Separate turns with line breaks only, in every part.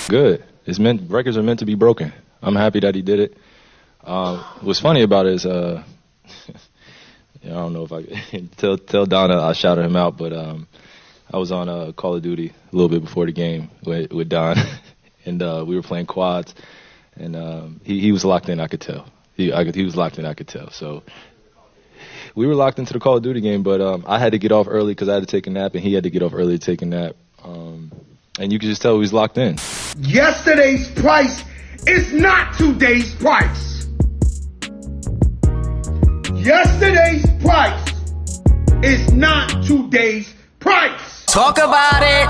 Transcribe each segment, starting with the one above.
Good. Records are meant to be broken. I'm happy that he did it. What's funny about it is, I don't know if I can tell Donna I shouted him out, but I was on Call of Duty a little bit before the game with Don, and we were playing quads, and he was locked in. I could tell. He was locked in. I could tell. So we were locked into the Call of Duty game, but I had to get off early because I had to take a nap, and he had to get off early to take a nap. And you could just tell he was locked in.
Yesterday's price is not today's price. Yesterday's price is not today's price.
Talk about it.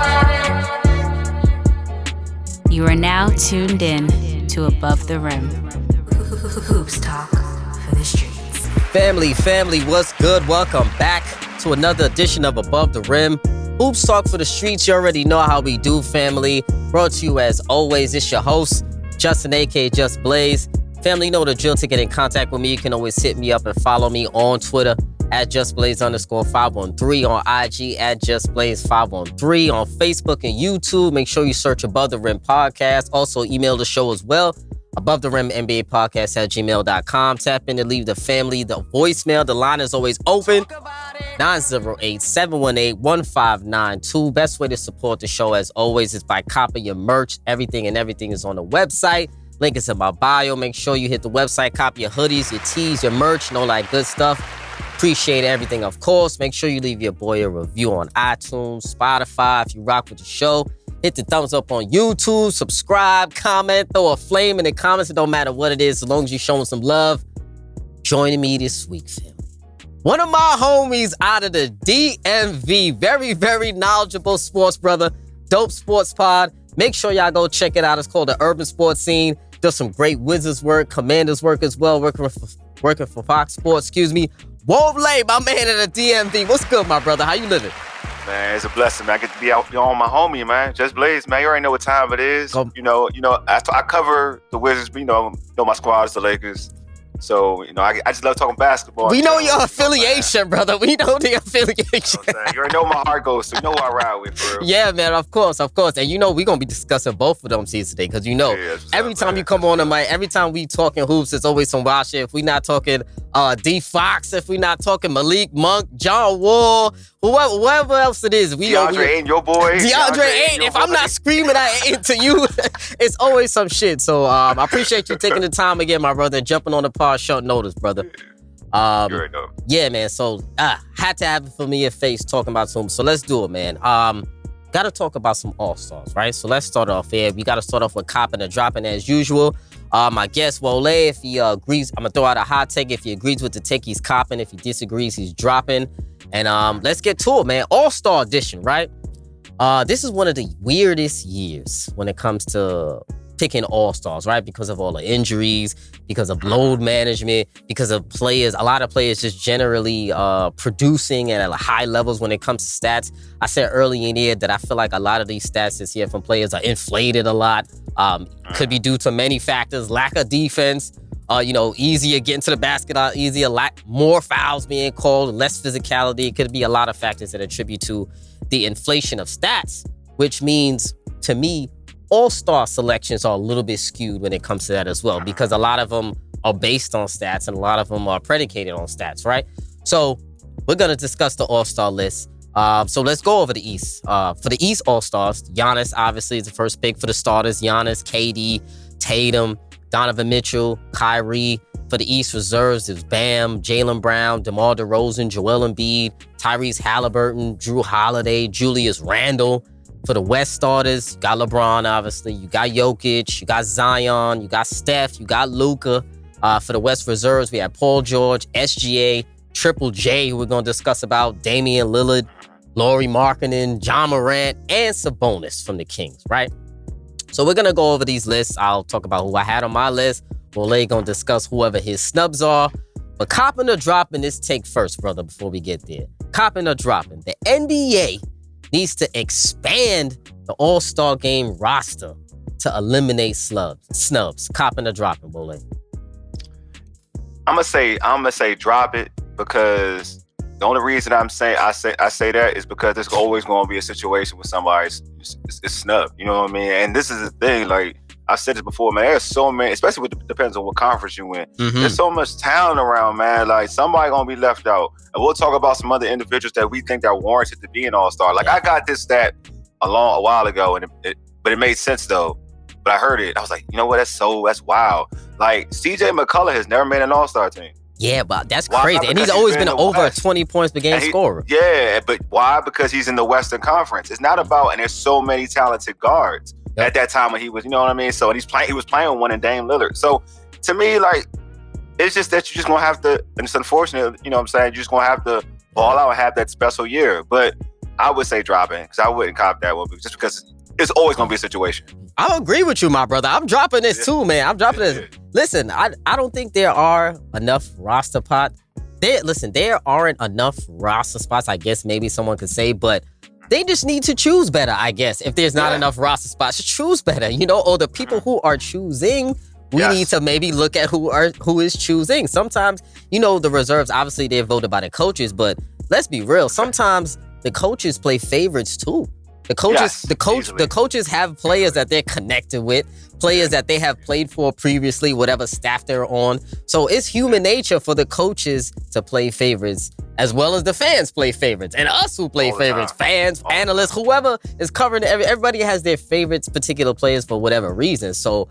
You are now tuned in to Above the Rim.
Hoops talk for the streets.
Family, what's good? Welcome back to another edition of Above the Rim. Hoops talk for the streets. You already know how we do, family. Brought to you as always. It's your host, Justin, aka Just Blaze. Family, you know the drill. To get in contact with me, you can always hit me up and follow me on Twitter at JustBlaze_513, on IG at JustBlaze513, on Facebook and YouTube. Make sure you search Above the Rim Podcast. Also, email the show as well. Above the Rim NBA Podcast at gmail.com. Tap in and leave the family the voicemail. The line is always open. 908-718-1592. Best way to support the show, as always, is by copying your merch. Everything is on the website. Link is in my bio. Make sure you hit the website, copy your hoodies, your tees, your merch, and all that good stuff. Appreciate everything, of course. Make sure you leave your boy a review on iTunes, Spotify, if you rock with the show. Hit the thumbs up on YouTube, subscribe, comment, throw a flame in the comments. It don't matter what it is, as long as you're showing some love. Joining me this week, family, one of my homies out of the DMV. Very, very knowledgeable sports brother. Dope Sports Pod. Make sure y'all go check it out. It's called the Urban Sports Scene. Does some great Wizards work, Commanders work as well. Working for Fox Sports, Wole, my man at the DMV. What's good, my brother? How you living?
Man, it's a blessing, man. I get to be out on my homie, man. Just Blaze, man. You already know what time it is. You know. I cover the Wizards, but know my squad is the Lakers. So, I just love talking basketball.
We know your affiliation, brother. We know the affiliation.
You already know where my heart goes, so you know who I ride with, for real.
Yeah, man, of course. And we're going to be discussing both of them seasons today, because every time you come on the mic, every time we talking hoops, it's always some wild shit. If we not talking D Fox, if we not talking Malik Monk, John Wall, whoever else it is.
DeAndre Ayton, your boy.
DeAndre Ayton. If I'm not screaming at Ayton to you, it's always some shit. So I appreciate you taking the time again, my brother, and jumping on the pod short notice, brother. Yeah, man. So had to have a familiar face talking about some. So let's do it, man. Got to talk about some All-Stars, right? So let's start off here. We got to start off with copping and dropping as usual. My guest, Wole, if he agrees, I'm going to throw out a hot take. If he agrees with the take, he's copping. If he disagrees, he's dropping. And let's get to it, man. All-Star edition, right? This is one of the weirdest years when it comes to picking All-Stars, right? Because of all the injuries, because of load management, because of players, a lot of players just generally producing at high levels when it comes to stats. I said early in the year that I feel like a lot of these stats this year from players are inflated a lot. Could be due to many factors, lack of defense, easier getting to the basket, more fouls being called, less physicality. It could be a lot of factors that attribute to the inflation of stats, which means, to me, All-Star selections are a little bit skewed when it comes to that as well, because a lot of them are based on stats and a lot of them are predicated on stats, right? So we're going to discuss the All-Star list. So let's go over the East. For the East All-Stars, Giannis obviously is the first pick for the starters. Giannis, KD, Tatum, Donovan Mitchell, Kyrie. For the East reserves, there's Bam, Jaylen Brown, DeMar DeRozan, Joel Embiid, Tyrese Halliburton, Drew Holiday, Julius Randle. For the West starters, you got LeBron, obviously. You got Jokic, you got Zion, you got Steph, you got Luka. For the West reserves, we have Paul George, SGA, Triple J, who we're going to discuss about, Damian Lillard, Lauri Markkanen, John Morant, and Sabonis from the Kings, right? So we're going to go over these lists. I'll talk about who I had on my list. Wole going to discuss whoever his snubs are. But copping or dropping this take first, brother, before we get there. Copping or dropping. The NBA needs to expand the All-Star Game roster to eliminate snubs. Copping or dropping, Wole?
I'm gonna say drop it, because The only reason I say that is because there's always going to be a situation with somebody's snubbed. You know what I mean? And this is the thing. Like I've said this before, man. There's so many, especially depends on what conference you in.
Mm-hmm.
There's so much talent around, man. Like somebody gonna be left out. And we'll talk about some other individuals that we think are warranted to be an all-star. Like I got this stat a while ago, but it made sense though. But I heard it. I was like, you know what? That's wild. Like CJ McCullough has never made an all-star team.
Yeah, but that's crazy. And he's always been over 20 points per game scorer.
Yeah, but why? Because he's in the Western Conference. It's not about, and there's so many talented guards at that time when he was, you know what I mean? So he was playing with one in Dame Lillard. So to me, like, it's just that you're just going to have to, and it's unfortunate, you know what I'm saying? You're just going to have to ball out and have that special year. But I would say dropping, because I wouldn't cop that one, just because it's always going to be a situation.
I agree with you, my brother. I'm dropping this too, man. I'm dropping this. Listen, I don't think there are enough roster spots. There aren't enough roster spots, I guess maybe someone could say, but they just need to choose better, I guess. If there's not enough roster spots, choose better, you know, or the people who are choosing, we need to maybe look at who is choosing. Sometimes, you know, the reserves, obviously they're voted by the coaches, but let's be real. Sometimes the coaches play favorites too. The coaches have players that they're connected with, players that they have played for previously, whatever staff they're on. So it's human nature for the coaches to play favorites, as well as the fans play favorites, and us who play favorites, fans, analysts, whoever is covering everybody has their favorites, particular players for whatever reason. So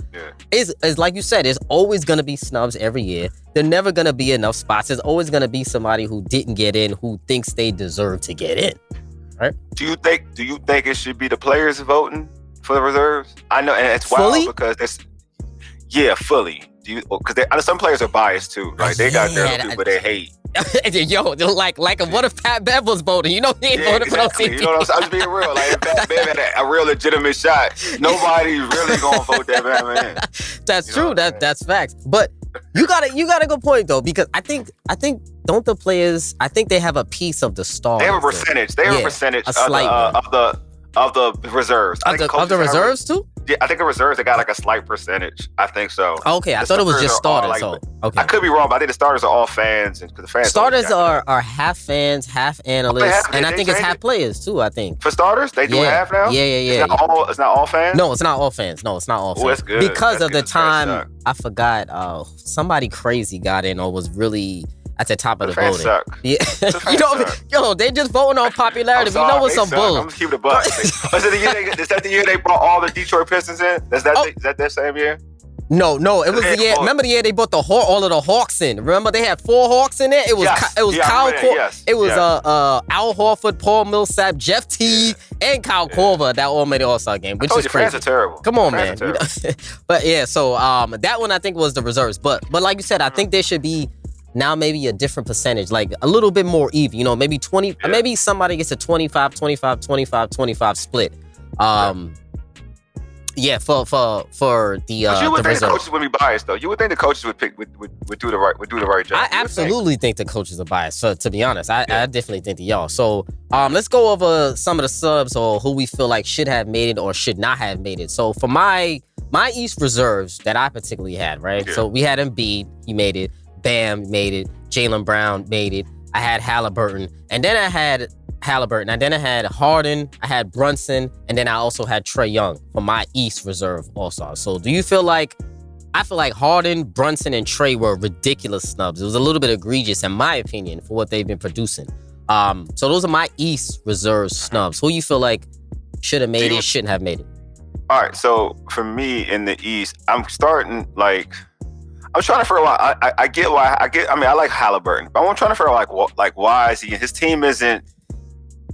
it's like you said, there's always going to be snubs every year. There's never going to be enough spots. There's always going to be somebody who didn't get in, who thinks they deserve to get in. Right? Do you think it should be the players voting for the reserves? I know, and it's wild because it's fully. Because some players are biased too. Like they got their people they hate. Yo, like what if Pat Bev was voting? You know he ain't voting for those teams. You know what I'm saying? I'm just being real. Like if Pat Bev had a real legitimate shot, nobody's really gonna vote that man. That's true. That's facts. But you got a good point though, because I think don't the players? I think they have a piece of the star. They have a percentage. They have a percentage of the reserves. Of the reserves too? Yeah, I think the reserves they got like a slight percentage. I think so. Okay, I thought it was just starters. Okay, I could be wrong, but I think the starters are all fans, because the fans. Starters are half fans, half analysts, and I think it's half players too. I think for starters they do half now. Yeah. It's not all fans. No, it's not all fans. That's good. Because of the time, I forgot. Somebody crazy got in or was really at the top of the voting. Suck. Yeah, they just voting on popularity. We know what's some bull. I'm just keeping it buck. Is that the year they brought all the Detroit Pistons in? Is that that same year? No, it was the year. Remember the year they brought all of the Hawks in? Remember they had 4 Hawks in there. It was Kyle Korver. It was Al Horford, Paul Millsap, Jeff Teague, and Kyle Korver that all made the All-Star game, which is crazy. Fans are terrible. Come on, man. But yeah, so that one I think was the reserves. But like you said, I think there should be now maybe a different percentage, like a little bit more even, you know, maybe 20, maybe somebody gets a 25 split. Yeah, for the you would think the coaches would be biased though. You would think the coaches would do the right job. I absolutely think the coaches are biased. So to be honest, I definitely think that y'all. So let's go over some of the subs or who we feel like should have made it or should not have made it. So for my East reserves that I particularly had, right? Yeah. So we had Embiid, he made it. Bam made it. Jaylen Brown made it. I had Halliburton. And then I had Harden. I had Brunson. And then I also had Trae Young for my East reserve All-Star. So do you feel like... I feel like Harden, Brunson, and Trae were ridiculous snubs. It was a little bit egregious, in my opinion, for what they've been producing. So those are my East reserve snubs. Who you feel like should have made it, shouldn't have made it? All right. So for me in the East, I'm starting like... I'm trying to figure out why. I get why. I like Halliburton, but I'm trying to figure out why is he? His team isn't.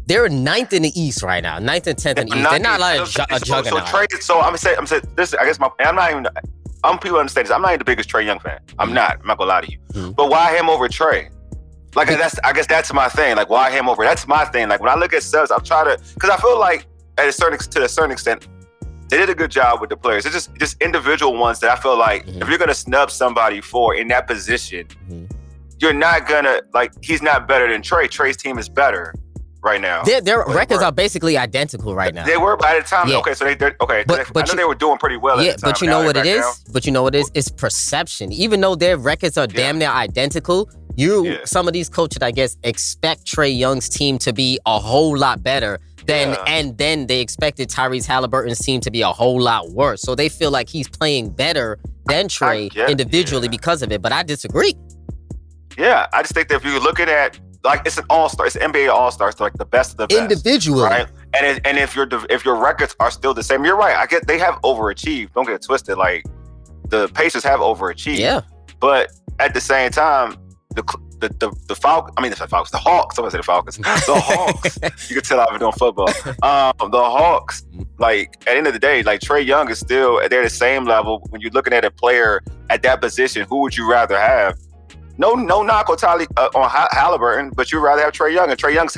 They're 9th in the East right now, 9th and 10th in the East. They're not like a juggernaut. So I'm saying this. I guess I'm not even. People understand this. I'm not even the biggest Trae Young fan. I'm not gonna lie to you. Mm-hmm. But why him over Trae? Like I guess that's my thing. Like why him over? That's my thing. Like when I look at subs, I'm trying to because I feel like to a certain extent. They did a good job with the players. It's just individual ones that I feel like if you're gonna snub somebody for in that position, you're not gonna he's not better than Trae. Trae's team is better right now. Their records are basically identical right now. They were by the time. Yeah. Okay, so they're okay. But I know they were doing pretty well. Yeah, at the time. But you know what it is? But you know what it is? It's perception. Even though their records are damn near identical, Some of these coaches, I guess, expect Trae Young's team to be a whole lot better and then they expected Tyrese Halliburton's team to be a whole lot worse. So they feel like he's playing better than Trae individually because of it. But I disagree.
Yeah, I just think that if you're looking at, like, it's an all-star, it's an NBA all-star, so like the best of the best.
Individually.
Right? And if your records are still the same, you're right. I get they have overachieved. Don't get it twisted. Like, the Pacers have overachieved. Yeah. But at the same time, the Falcons, the Hawks. Somebody said the Falcons. The Hawks. You can tell I've been doing football. The Hawks, like, at the end of the day, like, Trae Young is still, they're the same level. When you're looking at a player at that position, who would you rather have? No knock on Halliburton, but you'd rather have Trae Young. And Trae Young's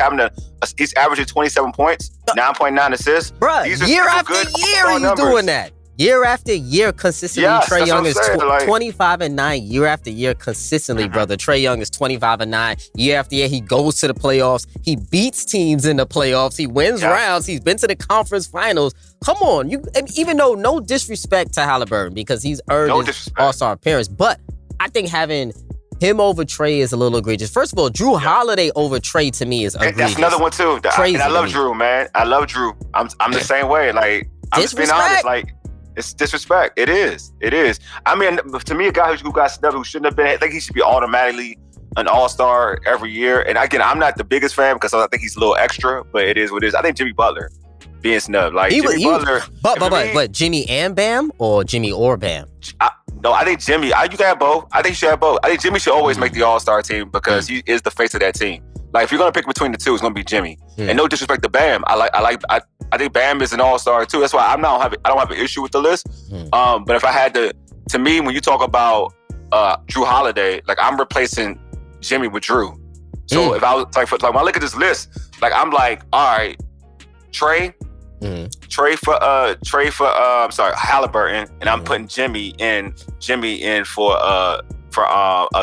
he's averaging 27 points, 9.9 assists.
Bruh, year after year he's doing that. Year after year, consistently, Trae Young is 25-9. Year after year, consistently, brother. Trae Young is 25-9. Year after year, he goes to the playoffs. He beats teams in the playoffs. He wins rounds. He's been to the conference finals. Come on, even though no disrespect to Halliburton because he's earned his All-Star appearance, but I think having him over Trae is a little egregious. First of all, Drew Holiday over Trae to me is egregious.
That's another one too. And I love Drew, man. I love Drew. I'm the same way. Like, I'm just being honest. Like, it's disrespect. It is. I mean, to me, a guy who got snubbed, who shouldn't have been, I think he should be automatically an all-star every year. And again, I'm not the biggest fan because I think he's a little extra, but it is what it is. I think Jimmy Butler being snubbed. Like, Butler.
But Jimmy and Bam or Jimmy or Bam?
No, I think Jimmy, you can have both. I think you should have both. I think Jimmy should always make the all-star team because he is the face of that team. Like, if you're going to pick between the two, it's going to be Jimmy. And no disrespect to Bam. I think Bam is an all-star too. That's why I don't have an issue with the list. But if I had to me, when you talk about Drew Holiday, like, I'm replacing Jimmy with Drew. So if I was like when I look at this list, like, I'm like, all right, Trae for Halliburton, and I'm putting Jimmy in for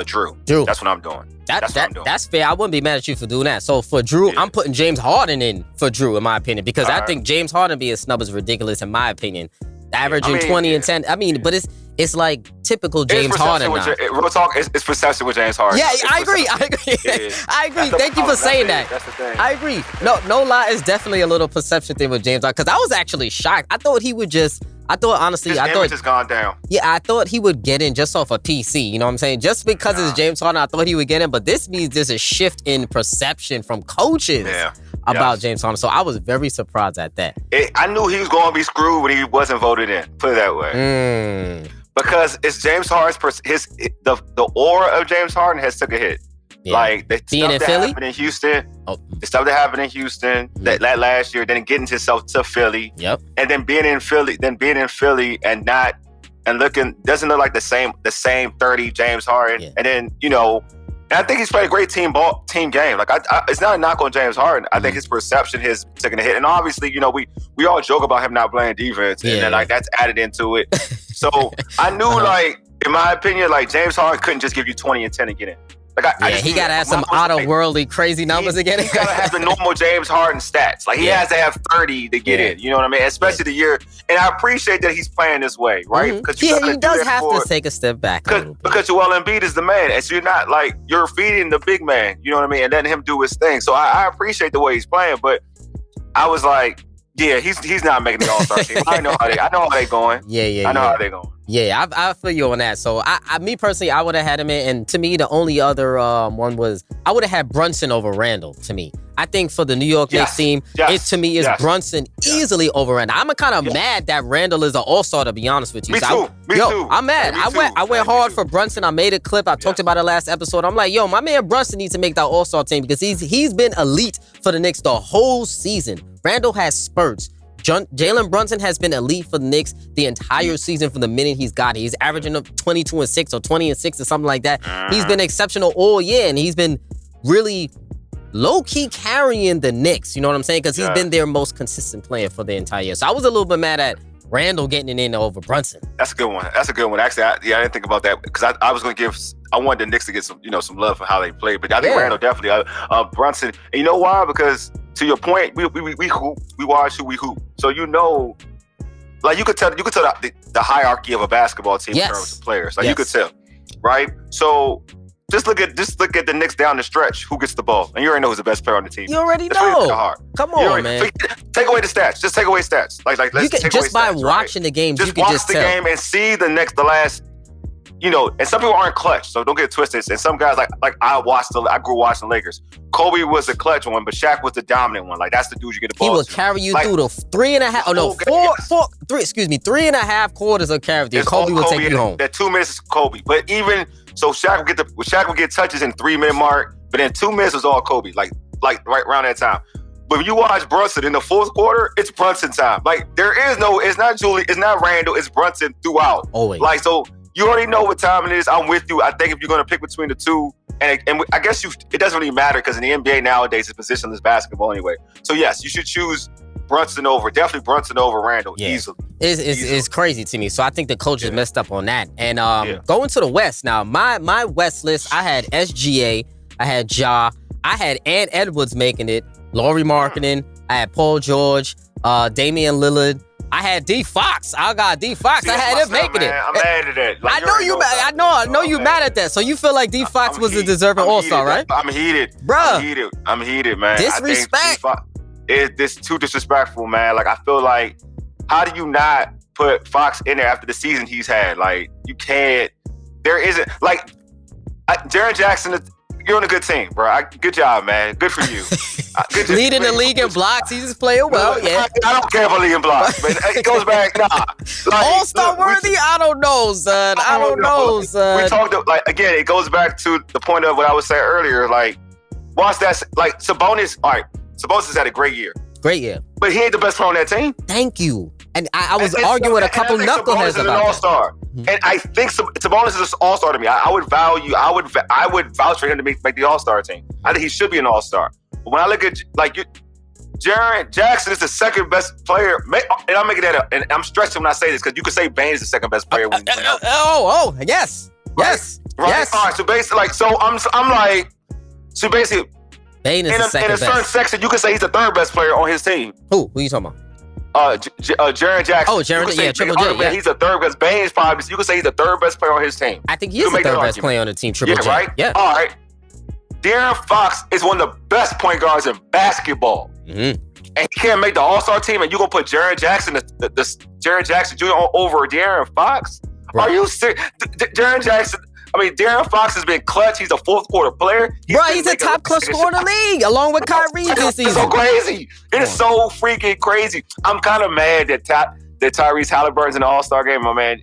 Drew. That's what I'm doing.
That's fair. I wouldn't be mad at you for doing that. So for Drew, I'm putting James Harden in for Drew, in my opinion, because I think James Harden being a snub is ridiculous, in my opinion. Averaging 20 and 10. I mean, but it's like typical James Harden.
Real talk, it's perception with James Harden.
Yeah, I agree. I agree. Thank you for saying that.
That's the thing.
I agree. No lie, it's definitely a little perception thing with James Harden, because I was actually shocked. I thought honestly,
his image has gone down.
Yeah, I thought he would get in just off a PC. You know what I'm saying? Just because it's James Harden, I thought he would get in. But this means there's a shift in perception from coaches about James Harden. So I was very surprised at that.
I knew he was going to be screwed when he wasn't voted in. Put it that way. Because it's James Harden's the aura of James Harden has took a hit.
Yeah.
Like, the
being
stuff
in
that
Philly?
happened in Houston, the stuff that happened in Houston that last year, then getting himself to Philly, and then being in Philly, and looking doesn't look like the same 30 James Harden, and then and I think he's played a great team game. Like, it's not a knock on James Harden. I think his perception has taken a hit, and obviously, we all joke about him not playing defense, and then, like, that's added into it. So I knew, like, in my opinion, like, James Harden couldn't just give you 20 and 10 and get in. Like,
he got to have some out-of-worldly crazy numbers again.
He got to have the normal James Harden stats. Like, he has to have 30 to get in. You know what I mean? Especially the year. And I appreciate that he's playing this way, right?
He does have to take a step back a little bit.
Because Joel Embiid is the man. And so you're not, like, you're feeding the big man. You know what I mean? And letting him do his thing. So I appreciate the way he's playing. But I was like, yeah, he's not making the All-Star team. I know how they going. I know how they going.
Yeah, I feel you on that. So, me personally, I would have had him in. And to me, the only other one was I would have had Brunson over Randall. To me, I think for the New York Knicks team, it to me is Brunson easily over Randall. I'm kind of mad that Randall is an All-Star. To be honest with you,
Me too.
I'm mad. I went hard for Brunson. I made a clip. I talked about it last episode. I'm like, my man Brunson needs to make that All-Star team because he's been elite for the Knicks the whole season. Randall has spurts. Jalen Brunson has been elite for the Knicks the entire season from the minute he's got it. He's averaging up 22-6 or 20-6 or something like that. He's been exceptional all year, and he's been really low-key carrying the Knicks. You know what I'm saying? Because he's been their most consistent player for the entire year. So I was a little bit mad at Randall getting it in over Brunson.
That's a good one. Actually, I didn't think about that because I was going to I wanted the Knicks to get some love for how they play, but I think Randall definitely Brunson. And you know why? Because to your point, we hoop, we watch who we hoop. So like you could tell the hierarchy of a basketball team in terms of players. Like you could tell, right? So just look at the Knicks down the stretch. Who gets the ball? And you already know who's the best player on the team.
You already know. Come on, man.
Take away the stats. Just take away stats. Let's take away
just by
stats,
watching the games, you can
watch
just
the
tell.
game and see the last. And some people aren't clutch, so don't get it twisted. And some guys like I grew watching Lakers. Kobe was the clutch one, but Shaq was the dominant one. Like that's the dude you get the ball.
He will carry you through the 3.5 quarters of carry you. Kobe will take you home.
That 2 minutes is Kobe. But even so, Shaq would get touches in 3 minute mark, but then 2 minutes was all Kobe. Like right around that time. But when you watch Brunson in the fourth quarter, it's Brunson time. Like it's not Julie, it's not Randall, it's Brunson throughout.
Always.
Like so. You already know what time it is. I'm with you. I think if you're going to pick between the two, and I guess it doesn't really matter because in the NBA nowadays, it's positionless basketball anyway. So, yes, you should choose definitely Brunson over Randall, easily.
It's crazy to me. So, I think the coach has messed up on that. And going to the West now, my West list, I had SGA, I had Ja, I had Ant Edwards making it, Lauri Markkanen, I had Paul George, Damian Lillard. I had D Fox. I got D Fox. I had him making it.
I'm mad at that. Like,
I know you mad. I know you mad at that. So you feel like D Fox was a deserving All-Star, right?
I'm heated,
bruh.
I'm heated, man.
Disrespect.
It's too disrespectful, man. Like I feel like, how do you not put Fox in there after the season he's had? Like you can't. There isn't like Jaren Jackson. You're on a good team, bro. Good job, man. Good for you.
Leading the league in blocks. He's just playing well. Yeah.
I don't care about leading blocks, but it goes back. Nah. Like,
All-Star worthy? I don't know, son. I don't know, son.
We talked again. It goes back to the point of what I was saying earlier. Like, watch that. Like Sabonis. All right, Sabonis has had a great year.
Great year.
But he ain't the best player on that team.
Thank you. And I was arguing with a couple knuckleheads about that.
All-Star. And I think Sabonis is an All-Star to me. I would vouch for him to make the All-Star team. I think he should be an All-Star. But when I look at Jaren Jackson is the second best player, and I'm making that up. And I'm stretching when I say this because you could say Bane is the second best player.
Yes, yes,
right?
Yes.
All right. So basically, I'm like, basically,
Bane is the second best.
In a certain section, you could say he's the third best player on his team.
Who are you talking about?
Jaren Jackson.
Oh, Jaren, yeah, Triple J. Yeah.
He's the third best. Bane is probably, you could say he's the third best player on his team.
I think he is the third best player on the team, Triple J.
Right?
Yeah.
All right. De'Aaron Fox is one of the best point guards in basketball.
Mm-hmm.
And he can't make the All-Star team, and you're going to put Jaren Jackson, the Jaren Jackson Jr. over De'Aaron Fox? Right. Are you serious? De'Aaron Fox has been clutch. He's a fourth quarter player.
He's a top clutch scorer in the league, along with Kyrie this season.
It's so crazy. It is so freaking crazy. I'm kind of mad that Tyrese Halliburton's in the All-Star game. My man,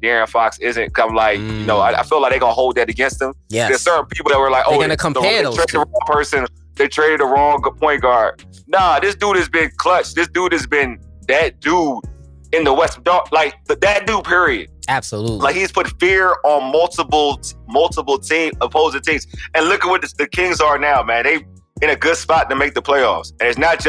De'Aaron Fox isn't. I'm like, I feel like they're going to hold that against him.
Yes.
There's certain people that were like,
they're going to compare those
two. The wrong person. They traded the wrong point guard. Nah, this dude has been clutch. This dude has been that dude in the West. Like, that dude, period.
Absolutely.
Like, he's put fear on multiple opposing teams. And look at what the Kings are now, man. They in a good spot to make the playoffs. And it's not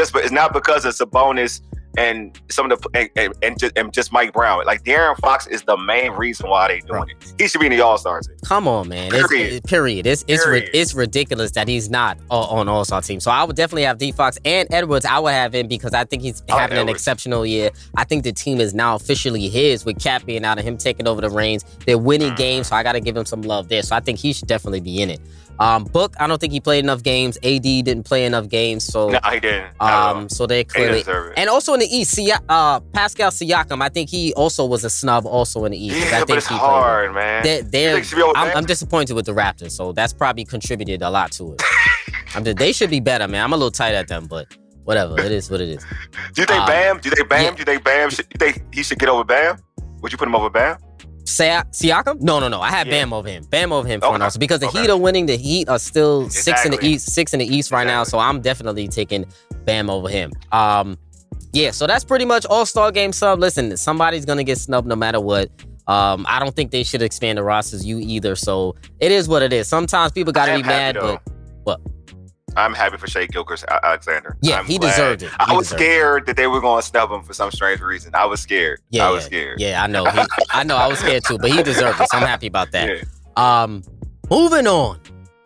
because of Sabonis and some of the and just Mike Brown. Like, De'Aaron Fox is the main reason why they doing it. He should be in the All-Star team.
Come on, man. Period. It's ridiculous that he's not on All-Star team. So I would definitely have D Fox and Edwards. I would have him because I think he's having an exceptional year. I think the team is now officially his with Cap being out and him taking over the reins. They're winning games, so I got to give him some love there. So I think he should definitely be in it. Book, I don't think he played enough games. AD didn't play enough games, so
no, he didn't.
So they clearly, and also in the East, Pascal Siakam, I think he also was a snub also in the East.
Yeah, but it's hard, man.
I'm disappointed with the Raptors, so that's probably contributed a lot to it. They should be better, man. I'm a little tight at them, but whatever. It is what it is.
Do you think Bam? Do you think Bam? Do you think he should get over Bam? Would you put him over Bam?
Siakam? No. I had Bam over him. Bam over him for now. So because the Heat are winning, the Heat are still six in the East right now. So I'm definitely taking Bam over him. So that's pretty much All-Star game sub. Listen, somebody's gonna get snubbed no matter what. I don't think they should expand the rosters either. So it is what it is. Sometimes people gotta be mad, but what?
I'm happy for Shai Gilgeous-Alexander.
Yeah, he deserved it.
I was scared that they were going to snub him for some strange reason. I was scared. I was scared.
Yeah, I know. I was scared too, but he deserved it. So I'm happy about that. Yeah. Moving on.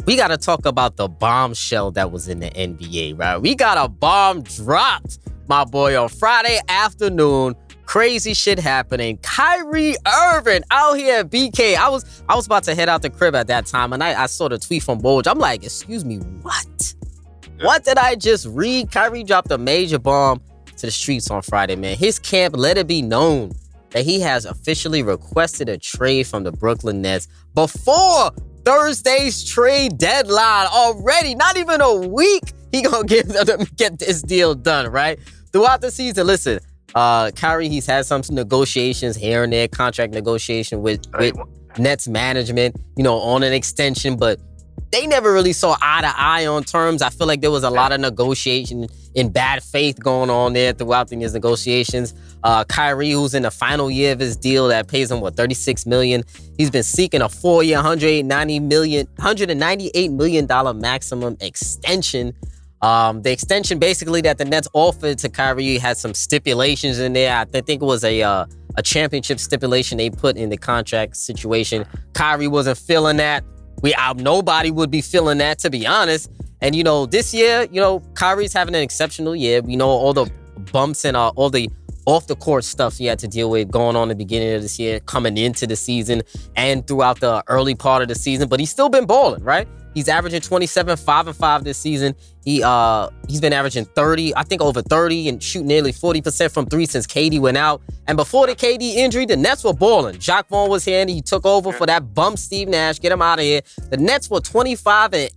We got to talk about the bombshell that was in the NBA, right? We got a bomb dropped, my boy, on Friday afternoon Crazy shit happening. Kyrie Irving out here at BK. I was about to head out the crib at that time, and I saw the tweet from Wole. I'm like, excuse me, what? Yeah. What did I just read? Kyrie dropped a major bomb to the streets on Friday, man. His camp let it be known that he has officially requested a trade from the Brooklyn Nets before Thursday's trade deadline already. Not even a week, he gonna get this deal done, right? Throughout the season, listen, Kyrie, he's had some negotiations here and there, contract negotiation with Nets management, on an extension, but they never really saw eye to eye on terms. I feel like there was a lot of negotiation in bad faith going on there throughout these negotiations. Kyrie, who's in the final year of his deal that pays him, $36 million. He's been seeking a 4-year, $198 million maximum extension. The extension basically that the Nets offered to Kyrie had some stipulations in there. I think it was a championship stipulation they put in the contract situation. Kyrie wasn't feeling that. Nobody would be feeling that, to be honest. And, this year, Kyrie's having an exceptional year. We know all the bumps and all the off-the-court stuff he had to deal with going on at the beginning of this year, coming into the season, and throughout the early part of the season. But he's still been balling, right? He's averaging 27, 5-5 this season. He's been averaging 30, I think over 30, and shooting nearly 40% from three since KD went out. And before the KD injury, the Nets were balling. Jacques Vaughn was here, and he took over for that bump Steve Nash. Get him out of here. The Nets were 25-8,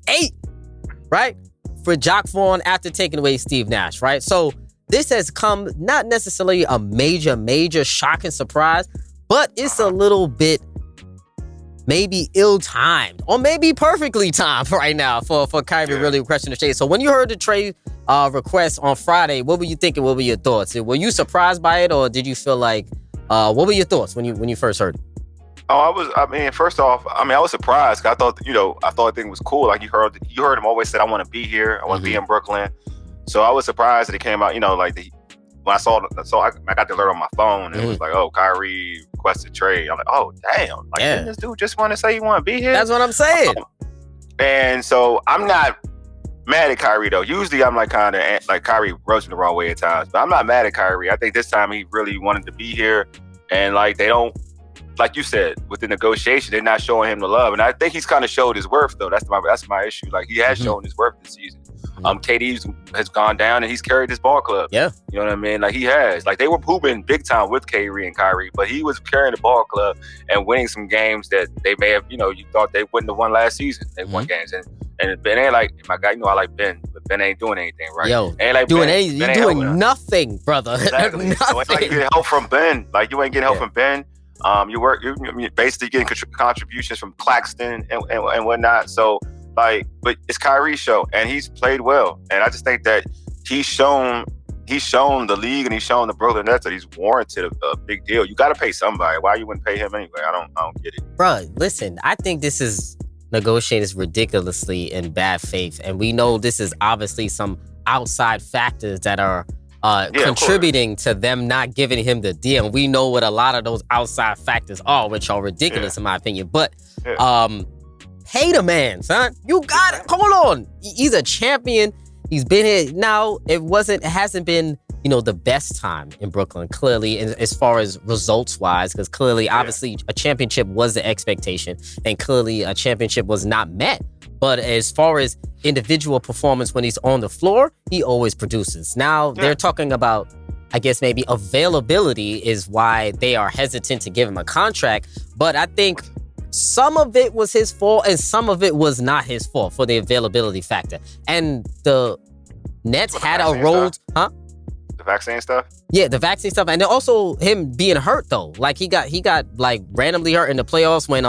right? For Jacques Vaughn after taking away Steve Nash, right? So this has come not necessarily a major shocking surprise, but it's a little bit maybe ill-timed or maybe perfectly timed right now for Kyrie really requesting the trade. So when you heard the trade request on Friday, what were you thinking? What were your thoughts? Were you surprised by it, or did you feel like, what were your thoughts when you first heard it?
First off, I was surprised. I thought the thing was cool. Like you heard him always said, I want to be here. I want to be in Brooklyn. So I was surprised that it came out, when I saw I got the alert on my phone, and it was like, oh, Kyrie requested trade. I'm like, oh, damn. Didn't this dude just want to say he want to be here?
That's what I'm saying.
And so I'm not mad at Kyrie, though. Usually I'm like kind of like Kyrie rubs me the wrong way at times, but I'm not mad at Kyrie. I think this time he really wanted to be here, and they don't, like you said, with the negotiation, they're not showing him the love. And I think he's kind of showed his worth, though. That's my issue. He has shown his worth this season. KD has gone down, and he's carried his ball club. Yeah. You know what I mean? He has. They were pooping big time with Kyrie and Kyrie, but he was carrying the ball club and winning some games that they may have, you thought they wouldn't have won last season. They won games. And Ben ain't my guy, I like Ben, but Ben ain't doing anything, right?
Yo,
ain't
doing anything. You're doing nothing, brother.
Exactly.
Nothing.
So it's you get help from Ben. You ain't getting help from Ben. You're basically getting contributions from Claxton and whatnot. So, but it's Kyrie's show, and he's played well. And I just think that he's shown the league, and he's shown the Brooklyn Nets that he's warranted a big deal. You got to pay somebody. Why you wouldn't pay him anyway? I don't get it.
Bro, listen, I think this is negotiated ridiculously in bad faith, and we know this is obviously some outside factors that are contributing to them not giving him the deal. And we know what a lot of those outside factors are, which are ridiculous in my opinion. But pay the man, son. You got it. Hold on. He's a champion. He's been here. Now, it hasn't been, the best time in Brooklyn, clearly, as far as results-wise, because clearly, obviously, a championship was the expectation, and clearly a championship was not met. But as far as individual performance when he's on the floor, he always produces. Now, they're talking about, I guess maybe availability is why they are hesitant to give him a contract. But I think some of it was his fault and some of it was not his fault for the availability factor. And the Nets had a role... Huh?
The vaccine stuff?
Yeah, the vaccine stuff. And then also him being hurt, though. He got randomly hurt in the playoffs when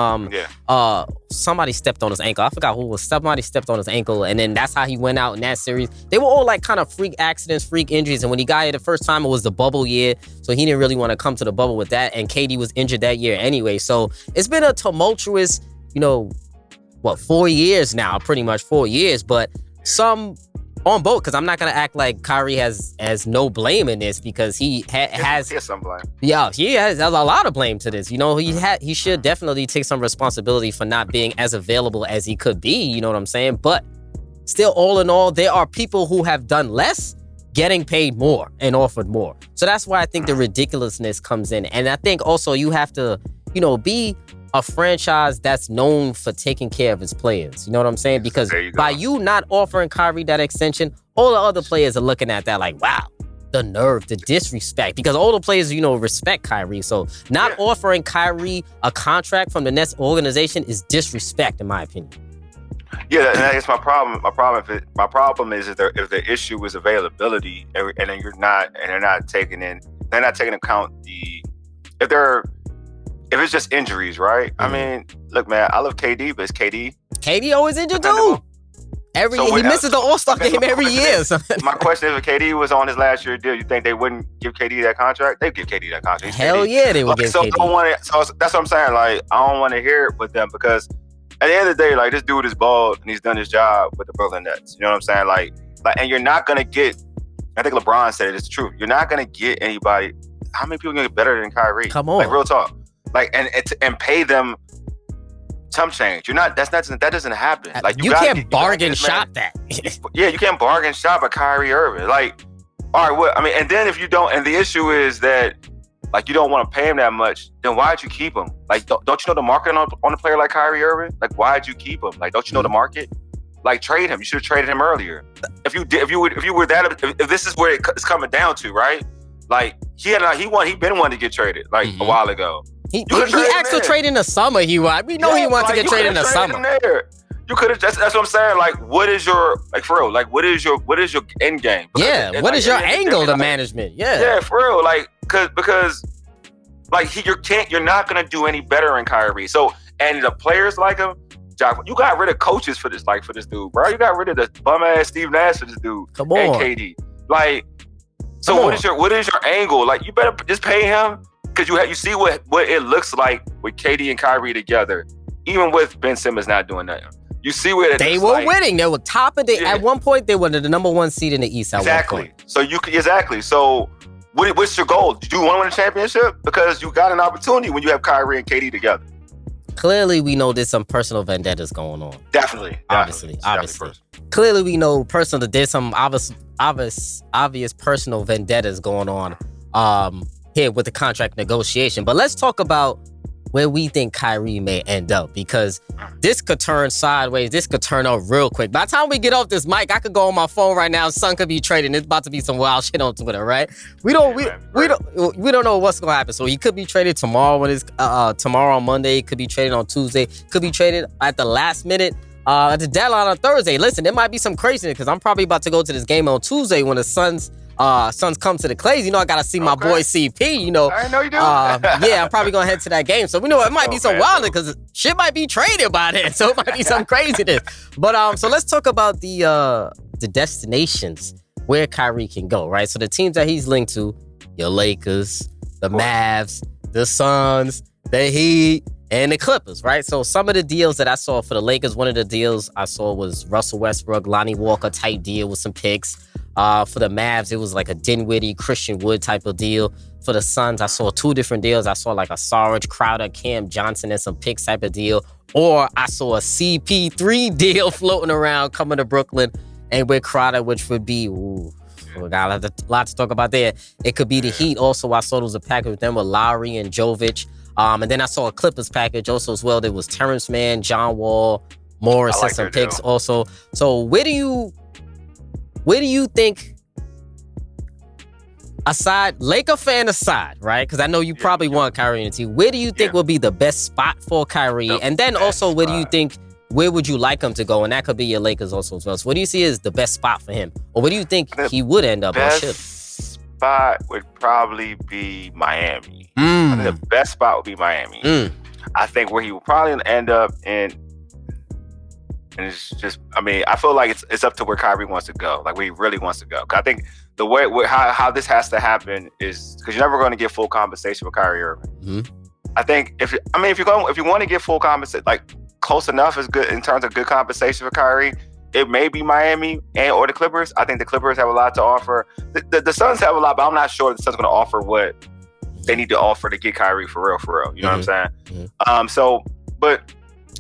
somebody stepped on his ankle. I forgot who it was. Somebody stepped on his ankle, and then that's how he went out in that series. They were all kind of freak accidents, freak injuries. And when he got here the first time, it was the bubble year. So he didn't really want to come to the bubble with that. And KD was injured that year anyway. So it's been a tumultuous, 4 years now, pretty much 4 years. But some on both, because I'm not going to act like Kyrie has no blame in this, because he has...
He has some blame.
Yeah, he has a lot of blame to this. He should definitely take some responsibility for not being as available as he could be, you know what I'm saying? But still, all in all, there are people who have done less getting paid more and offered more. So that's why I think the ridiculousness comes in. And I think also you have to, be a franchise that's known for taking care of its players. You know what I'm saying? Because by you not offering Kyrie that extension, all the other players are looking at that like, wow, the nerve, the disrespect. Because all the players, respect Kyrie. So not offering Kyrie a contract from the Nets organization is disrespect, in my opinion.
Yeah, and that's my problem. My problem is if the issue is availability, and then they're not taking into account if it's just injuries, right? Mm-hmm. I mean, look, man, I love KD, but it's KD.
KD always injured too. He misses the All-Star game every year. So.
My question is, if KD was on his last year deal, you think they wouldn't give KD that contract? They'd give KD that contract.
Hell yeah, they would give KD.
So that's what I'm saying. Like, I don't want to hear it with them because at the end of the day, like, this dude is bald and he's done his job with the Brooklyn Nets. You know what I'm saying? Like, and you're not gonna get. I think LeBron said it. It's the truth. You're not gonna get anybody. How many people are gonna get better than Kyrie?
Come on,
like real talk. Like and pay them some change. That doesn't happen. Like
you can't bargain shop that.
Yeah, you can't bargain shop a Kyrie Irving. Like, all right, what I mean, and then if you don't, and the issue is that like you don't want to pay him that much, then why'd you keep him? Like, don't you know the market on a player like Kyrie Irving? Like, why'd you keep him? Like, don't you know the market? Like, trade him. You should have traded him earlier. If this is where it's coming down to, right? Like he been wanting to get traded like a while ago.
He asked for trade in the summer. We know he wants to get traded in the summer.
You could have. That's what I'm saying. Like, what is your for real? Like, what is your end game?
Because, what is your angle to management?
Yeah, for real. Like, because like you're not gonna do any better in Kyrie. So and the players like him, Jock, you got rid of coaches for this dude, bro. You got rid of the bum ass Steve Nash for this dude.
Come on,
and KD. Like, so what is your angle? Like, you better just pay him. Because you see what it looks like with KD and Kyrie together, even with Ben Simmons not doing nothing. You see what
they were like. Winning. They were top of at one point. They were the number one seed in the East.
Exactly. So So what's your goal? Do you want to win a championship? Because you got an opportunity when you have Kyrie and KD together.
Clearly, we know there's some personal vendettas going on.
Definitely.
Obviously. Clearly, we know there's some obvious personal vendettas going on. Here with the contract negotiation. But let's talk about where we think Kyrie may end up, because this could turn sideways. This could turn up real quick. By the time we get off this mic, I could go on my phone right now. Son could be trading. There's about to be some wild shit on Twitter, right? We don't know what's gonna happen. So he could be traded tomorrow tomorrow on Monday. Could be traded on Tuesday. Could be traded at the last minute. At the deadline on Thursday. Listen, there might be some craziness because I'm probably about to go to this game on Tuesday when the Suns come to the Clays. I gotta see my boy CP.
I know you do.
Yeah, I'm probably gonna head to that game. So we know it might be some wild because shit might be traded by then. So it might be some craziness. But so let's talk about the destinations where Kyrie can go. Right. So the teams that he's linked to: your Lakers, the Mavs, the Suns, the Heat, and the Clippers, right? So some of the deals that I saw for the Lakers, one of the deals I saw was Russell Westbrook, Lonnie Walker type deal with some picks. For the Mavs, it was like a Dinwiddie, Christian Wood type of deal. For the Suns, I saw two different deals. I saw like a Sarge, Crowder, Cam Johnson, and some picks type of deal. Or I saw a CP3 deal floating around coming to Brooklyn and with Crowder, which would be, we got a lot to talk about there. It could be the Heat. Also, I saw there was a package with them with Lowry and Jovic. And then I saw a Clippers package also as well. There was Terrence Mann, John Wall, Morris, and some picks also. So where do you think, aside, Laker fan aside, right? Because I know you probably want Kyrie in the team. Where do you think will be the best spot for Kyrie? And then also, where would you like him to go? And that could be your Lakers also as well. So what do you see as the best spot for him? Or where do you think he would end up or should?
Spot would probably be Miami. I think the best spot would be Miami. I think where he would probably end up in, and it's just, I mean, I feel like it's up to where Kyrie wants to go, like where he really wants to go. 'Cause I think the way how this has to happen is because you're never going to get full compensation for Kyrie Irving. I think if you want to get full compensation, like close enough is good in terms of good compensation for Kyrie. It may be Miami or the Clippers. I think the Clippers have a lot to offer. The Suns have a lot, but I'm not sure the Suns are going to offer what they need to offer to get Kyrie for real. You know what I'm saying? But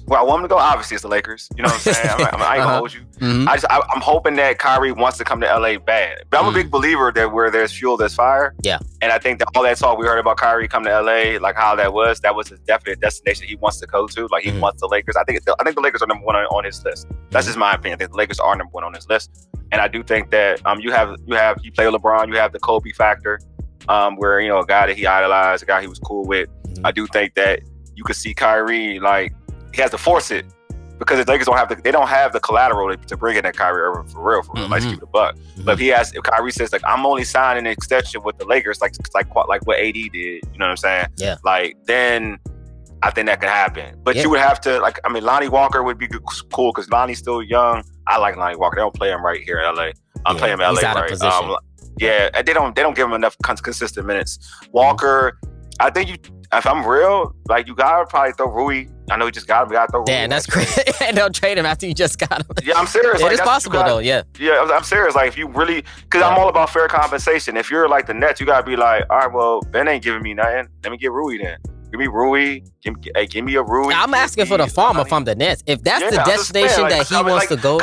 where I want him to go, obviously, it's the Lakers. You know what I'm saying? I ain't gonna hold you.
Mm-hmm.
I'm hoping that Kyrie wants to come to LA bad. But I'm a big believer that where there's fuel, there's fire.
Yeah.
And I think that all that talk we heard about Kyrie coming to LA, like how that was definitely a destination he wants to go to. Like he wants the Lakers. I think the Lakers are number one on his list. That's just my opinion. I think the Lakers are number one on his list. And I do think that you play with LeBron, you have the Kobe factor, where a guy that he idolized, a guy he was cool with. I do think that you could see Kyrie, like, he has to force it because the Lakers don't have the collateral to bring in that Kyrie Irving for real. Like, keep the buck. But if Kyrie says, like, I'm only signing an extension with the Lakers, like what AD did, you know what I'm saying?
Yeah.
Like, then I think that could happen. But you would have to, Lonnie Walker would be cool because Lonnie's still young. I like Lonnie Walker. They don't play him right here in LA. I'm playing him in LA,
he's out of position.
And they don't give him enough consistent minutes. Walker, I think if I'm real, like, you gotta probably throw Rui. I know you just got him. You gotta throw Rui.
Damn, that's crazy. And they'll trade him after you just got him.
Yeah, I'm serious.
It's possible though. Yeah.
Yeah, I'm serious. Like, if you really, because I'm all about fair compensation. If you're like the Nets, you gotta be like, all right, well, Ben ain't giving me nothing. Let me get Rui then. Give me Rui. Give me a Rui.
I'm asking for the farm if I'm the Nets. If that's the destination that he wants to go.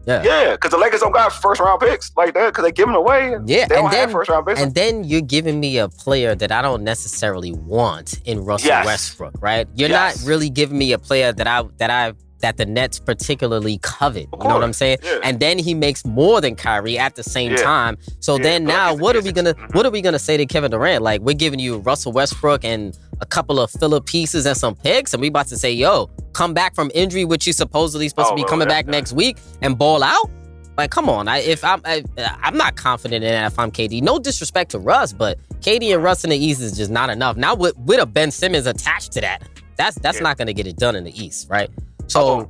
Yeah, because the Lakers don't got first round picks like that because they give them away.
Yeah,
they don't have first round picks.
And then you're giving me a player that I don't necessarily want in Russell Westbrook, right? You're not really giving me a player that the Nets particularly covet. You know what I'm saying? Yeah. And then he makes more than Kyrie at the same time. So then now what are we gonna say to Kevin Durant? Like, we're giving you Russell Westbrook and a couple of filler pieces and some picks, and we about to say, yo, come back from injury, which he's supposedly supposed to be coming back next week and ball out? Like, come on. I'm not confident in that if I'm KD. No disrespect to Russ, but KD and Russ in the East is just not enough. Now with a Ben Simmons attached to that, that's not going to get it done in the East, right? So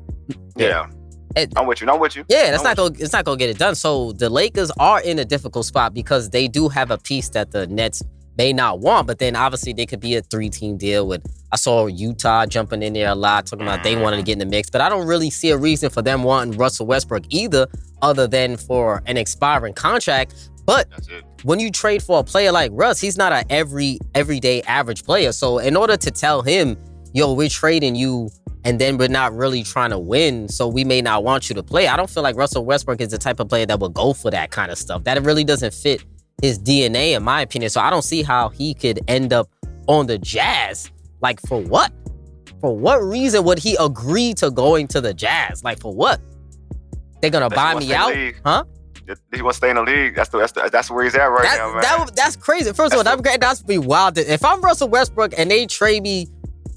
I'm with you.
Yeah, it's not gonna get it done. So the Lakers are in a difficult spot because they do have a piece that the Nets may not want, but then obviously they could be a 3-team deal with. I saw Utah jumping in there a lot, talking about they wanted to get in the mix, but I don't really see a reason for them wanting Russell Westbrook either, other than for an expiring contract. But when you trade for a player like Russ, he's not an everyday average player. So in order to tell him, yo, we're trading you, and then we're not really trying to win, so we may not want you to play. I don't feel like Russell Westbrook is the type of player that would go for that kind of stuff. That really doesn't fit his DNA, in my opinion. So I don't see how he could end up on the Jazz. Like, for what? For what reason would he agree to going to the Jazz? Like, for what? They're gonna buy me out? Huh?
He wants to stay in the league. That's where he's at now, man.
That's crazy. First of all, that's be wild. If I'm Russell Westbrook and they trade me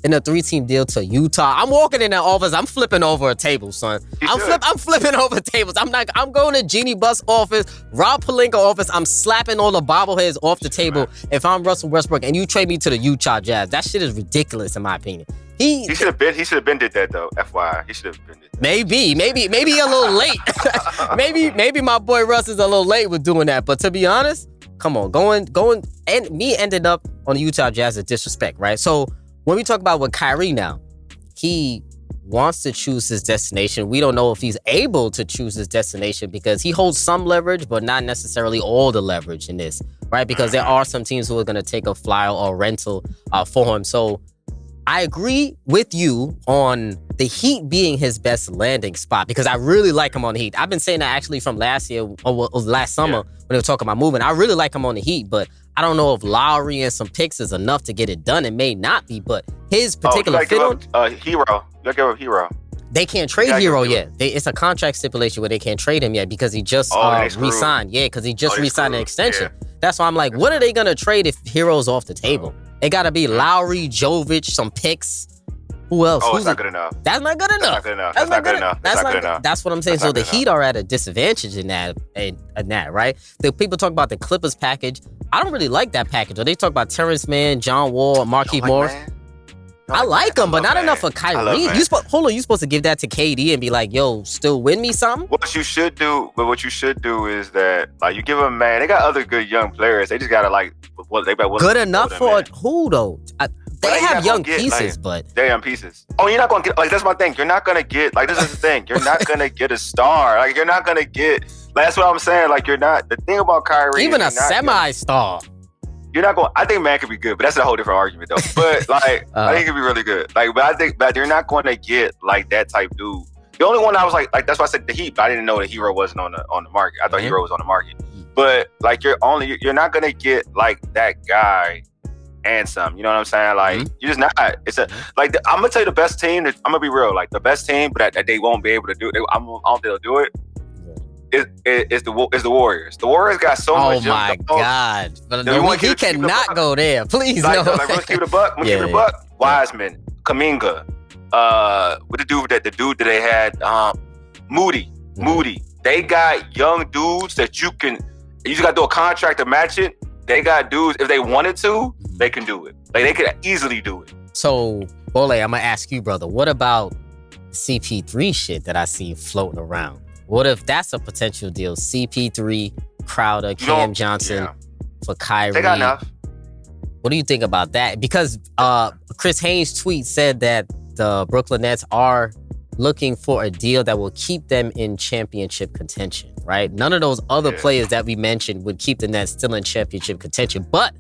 in a 3-team deal to Utah, I'm walking in that office, I'm flipping over a table, son. I'm flipping over tables. I'm going to Jeannie Buss' office, Rob Pelinka office. I'm slapping all the bobbleheads off the table if I'm Russell Westbrook and you trade me to the Utah Jazz. That shit is ridiculous in my opinion. He should
have been did that though. FYI, he should have been did that.
Maybe a little late. maybe my boy Russ is a little late with doing that. But to be honest, come on, going and me ended up on the Utah Jazz is disrespect, right? So when we talk about with Kyrie now, he wants to choose his destination. We don't know if he's able to choose his destination because he holds some leverage, but not necessarily all the leverage in this, right? Because there are some teams who are going to take a flyer or rental for him. So I agree with you on the Heat being his best landing spot because I really like him on the Heat. I've been saying that actually from last year or last summer when they were talking about moving. I really like him on the Heat, but I don't know if Lowry and some picks is enough to get it done. It may not be, but his particular fit on
Hero. You gotta give up Hero.
They can't trade Hero yet. It's a contract stipulation where they can't trade him yet because he just re-signed. Yeah, because he just re-signed an extension. Yeah. That's why I'm like, what are they gonna trade if Hero's off the table? It gotta be Lowry, Jovic, some picks. Who else?
It's not good enough.
That's not good enough.
That's not good enough.
That's what I'm saying. So the Heat are at a disadvantage in that, right? The people talk about the Clippers package. I don't really like that package. Or they talk about Terrence Mann, John Wall, Markieff Morris. I like them, but not enough for Kyrie. You supposed to give that to KD and be like, yo, still win me something?
What you should do is that, like, you give them, man, they got other good young players. They just gotta, like,
good enough for who though? They have young pieces, but
they're young pieces. Oh, you're not gonna get, like, that's my thing. You're not gonna get, like, this is the thing. You're not gonna get a star. Like, you're not gonna get. That's what I'm saying. Like, you're not. The thing about Kyrie,
even a semi-star.
you're not going. I think man could be good, but that's a whole different argument though. But like, I think he could be really good. Like, but I think that you're not going to get like that type dude. The only one I was like that's why I said the Heat. But I didn't know that Hero wasn't on the market. I thought Hero was on the market. But like, you're not going to get like that guy and some. You know what I'm saying? Like, you're just not. It's I'm gonna tell you the best team. I'm gonna be real. Like the best team, but that they won't be able to do it. I don't think they'll do it. Is the Warriors. The Warriors got so much.
Oh my God! But he cannot go there. Please no.
Let's keep it a buck. Keep it a buck. Wiseman, Kuminga, with the dude that they had, Moody. They got young dudes that you just got to do a contract to match it. They got dudes, if they wanted to, they can do it. Like, they could easily do it.
So, Wole, I'm going to ask you, brother, what about CP3 shit that I see floating around? What if that's a potential deal? CP3, Crowder, Cam Johnson for Kyrie.
They got enough.
What do you think about that? Because Chris Haynes' tweet said that the Brooklyn Nets are looking for a deal that will keep them in championship contention, right? None of those other players that we mentioned would keep the Nets still in championship contention. But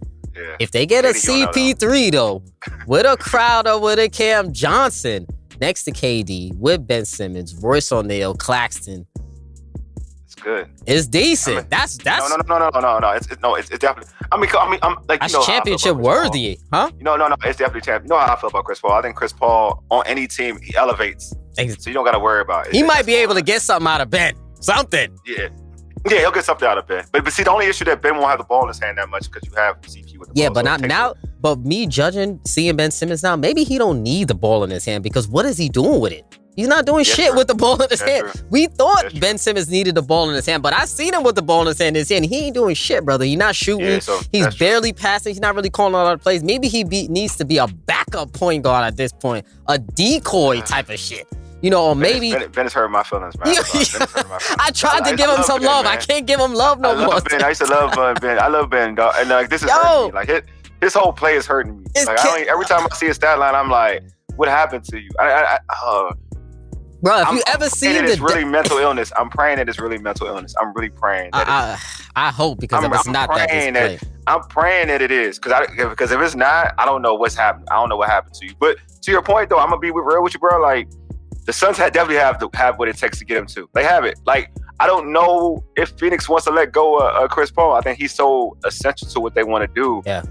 if they get a CP3, though, with a Crowder, with a Cam Johnson, next to KD, with Ben Simmons, Royce O'Neal, Claxton,
it's good.
It's decent.
No. It's definitely. I'm like,
that's championship worthy, huh?
No. It's definitely champion. You know how I feel about Chris Paul. I think Chris Paul on any team he elevates, so you don't got to worry about it.
He might be able to get something out of Ben. Something.
Yeah, he'll get something out of Ben. But see, the only issue that Ben won't have the ball in his hand that much because you have CP with the ball.
Yeah, but not now. But me seeing Ben Simmons now, maybe he don't need the ball in his hand because what is he doing with it? He's not doing shit with the ball in his hand. We thought Ben Simmons needed the ball in his hand, but I seen him with the ball in his hand. He ain't doing shit, brother. He's not shooting. He's barely passing. He's not really calling a lot of plays. Maybe he needs to be a backup point guard at this point, a decoy type of shit. You know, or maybe
Ben is hurting my feelings, man.
I tried to give him some love. I can't give him love no more.
Ben. I used to love Ben. I love Ben, dog. And like, this is hurting me. Like his whole play is hurting me. Like, every time I see a stat line, I'm like, what happened to you?
Bro, if you ever seen
it's really mental illness. I'm praying that it's really mental illness. I'm really praying that
I hope, because if it's not that,
I'm praying that it is. Because if it's not, I don't know what's happened. I don't know what happened to you. But to your point, though, I'm going to be real with you, bro. Like, the Suns definitely have what it takes to get him to. They have it. Like, I don't know if Phoenix wants to let go of Chris Paul. I think he's so essential to what they want to do.
Yeah.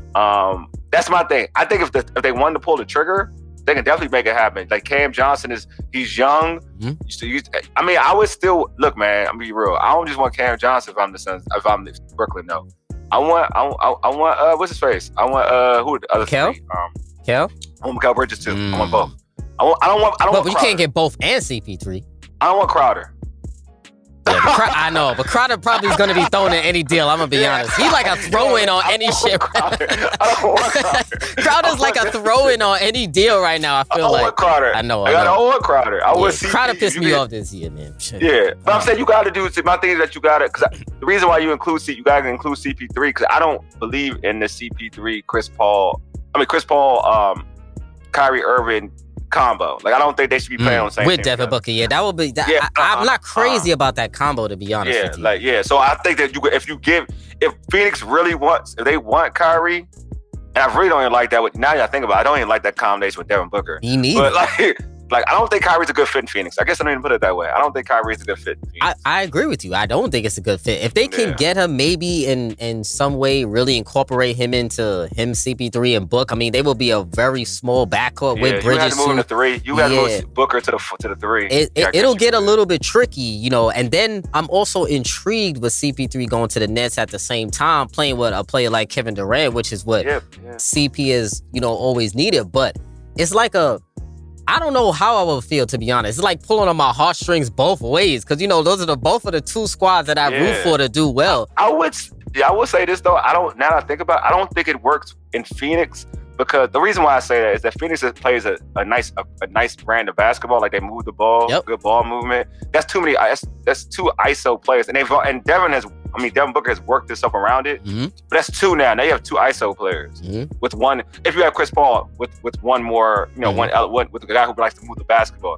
That's my thing. I think if they wanted to pull the trigger, they can definitely make it happen. Like, Cam Johnson he's young. I would still look, man. I'm gonna be real. I don't just want Cam Johnson if I'm the Suns. If I'm the Brooklyn, no. I want what's his face? I want who the other
Kel?
three?
Kel?
I want Kel Bridges too. I want both. I don't want.
But you can't get both and CP3.
I don't want Crowder.
Yeah, I know, but Crowder probably is going to be thrown in any deal. I'm going to be honest. He's like a throw-in on any shit. Crowder's like a throw-in on any deal right now, I feel like.
I want Crowder.
I know.
I want Crowder.
Crowder pissed me off this year, man.
Yeah, but I'm saying you got to do. My thing is that you got to, because the reason why you got to include CP3, because I don't believe in the CP3 Chris Paul, Kyrie Irving combo. Like, I don't think they should be playing on the same team.
With Devin Booker, that would be. I'm not crazy about that combo, to be honest with you.
So I think that if Phoenix really if they want Kyrie, and I really don't even like that. Now that I think about it, I don't even like that combination with Devin Booker.
Me neither.
But like, I don't think Kyrie's a good fit in Phoenix. I guess I don't even put it that way. I don't think Kyrie's a good fit in Phoenix.
I agree with you. I don't think it's a good fit. If they can get him, maybe in some way really incorporate him into CP3 and Book, I mean, they will be a very small backcourt with Bridges.
You had to move in the three. You had to move Booker to the three.
It'll get a little bit tricky, you know. And then I'm also intrigued with CP3 going to the Nets at the same time, playing with a player like Kevin Durant, which is what CP is, always needed. But it's like I don't know how I would feel, to be honest. It's like pulling on my heartstrings both ways, because those are both of the two squads that I root for to do well.
I would say this though. Now that I think about it, I don't think it works in Phoenix, because the reason why I say that is that Phoenix plays a nice brand of basketball. Like, they move the ball, good ball movement. That's too many. That's two ISO players, and Devin has. I mean, Devin Booker has worked himself around it, but that's 2 now. Now you have 2 ISO players with one. If you have Chris Paul with one more, one with the guy who likes to move the basketball,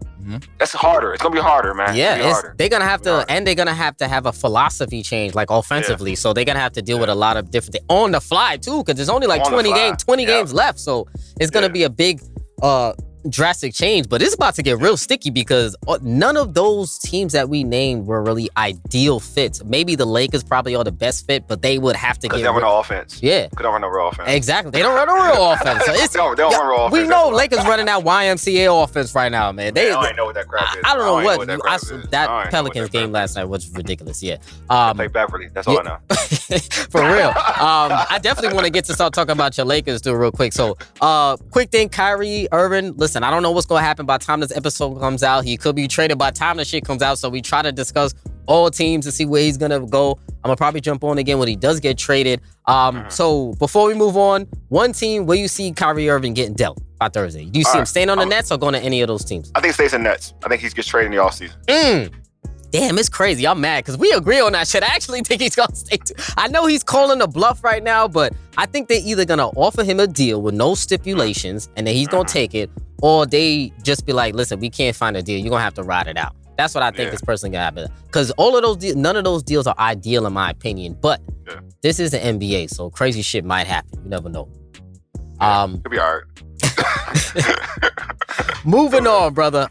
that's harder. It's gonna be harder, man.
Yeah, they're gonna have to, and they're gonna have to have a philosophy change, like offensively. So they're gonna have to deal with a lot of different things on the fly too, because there's only like 20 games left. So it's gonna be a big drastic change, but it's about to get real sticky because none of those teams that we named were really ideal fits. Maybe the Lakers probably are the best fit, but they would have to get.
Because they don't run no offense.
Yeah.
Because they don't run no real offense.
Exactly. They don't run no real offense. So it's,
they don't run real offense.
We know Lakers running that YMCA offense right now, man.
I don't even know what that crap is.
I don't know what that Pelicans game last night was ridiculous. Yeah.
Play Beverly. That's all I know.
For real. I definitely want to get to start talking about your Lakers too real quick. So, quick thing, Kyrie Irving. Listen, I don't know what's going to happen by the time this episode comes out. He could be traded by the time the shit comes out. So we try to discuss all teams to see where he's going to go. I'm going to probably jump on again when he does get traded. So before we move on, one team where you see Kyrie Irving getting dealt by Thursday. Do you see him staying on the Nets or going to any of those teams?
I think he stays in Nets. I think he gets traded in the offseason.
Damn, it's crazy. I'm mad because we agree on that shit. I actually think he's going to stay too. I know he's calling a bluff right now, but I think they're either going to offer him a deal with no stipulations and then he's going to take it, or they just be like, listen, we can't find a deal. You're going to have to ride it out. That's what I think is personally going to happen. Because all of those none of those deals are ideal in my opinion, but this is the NBA, so crazy shit might happen. You never know.
It'll be all right.
Moving on, brother.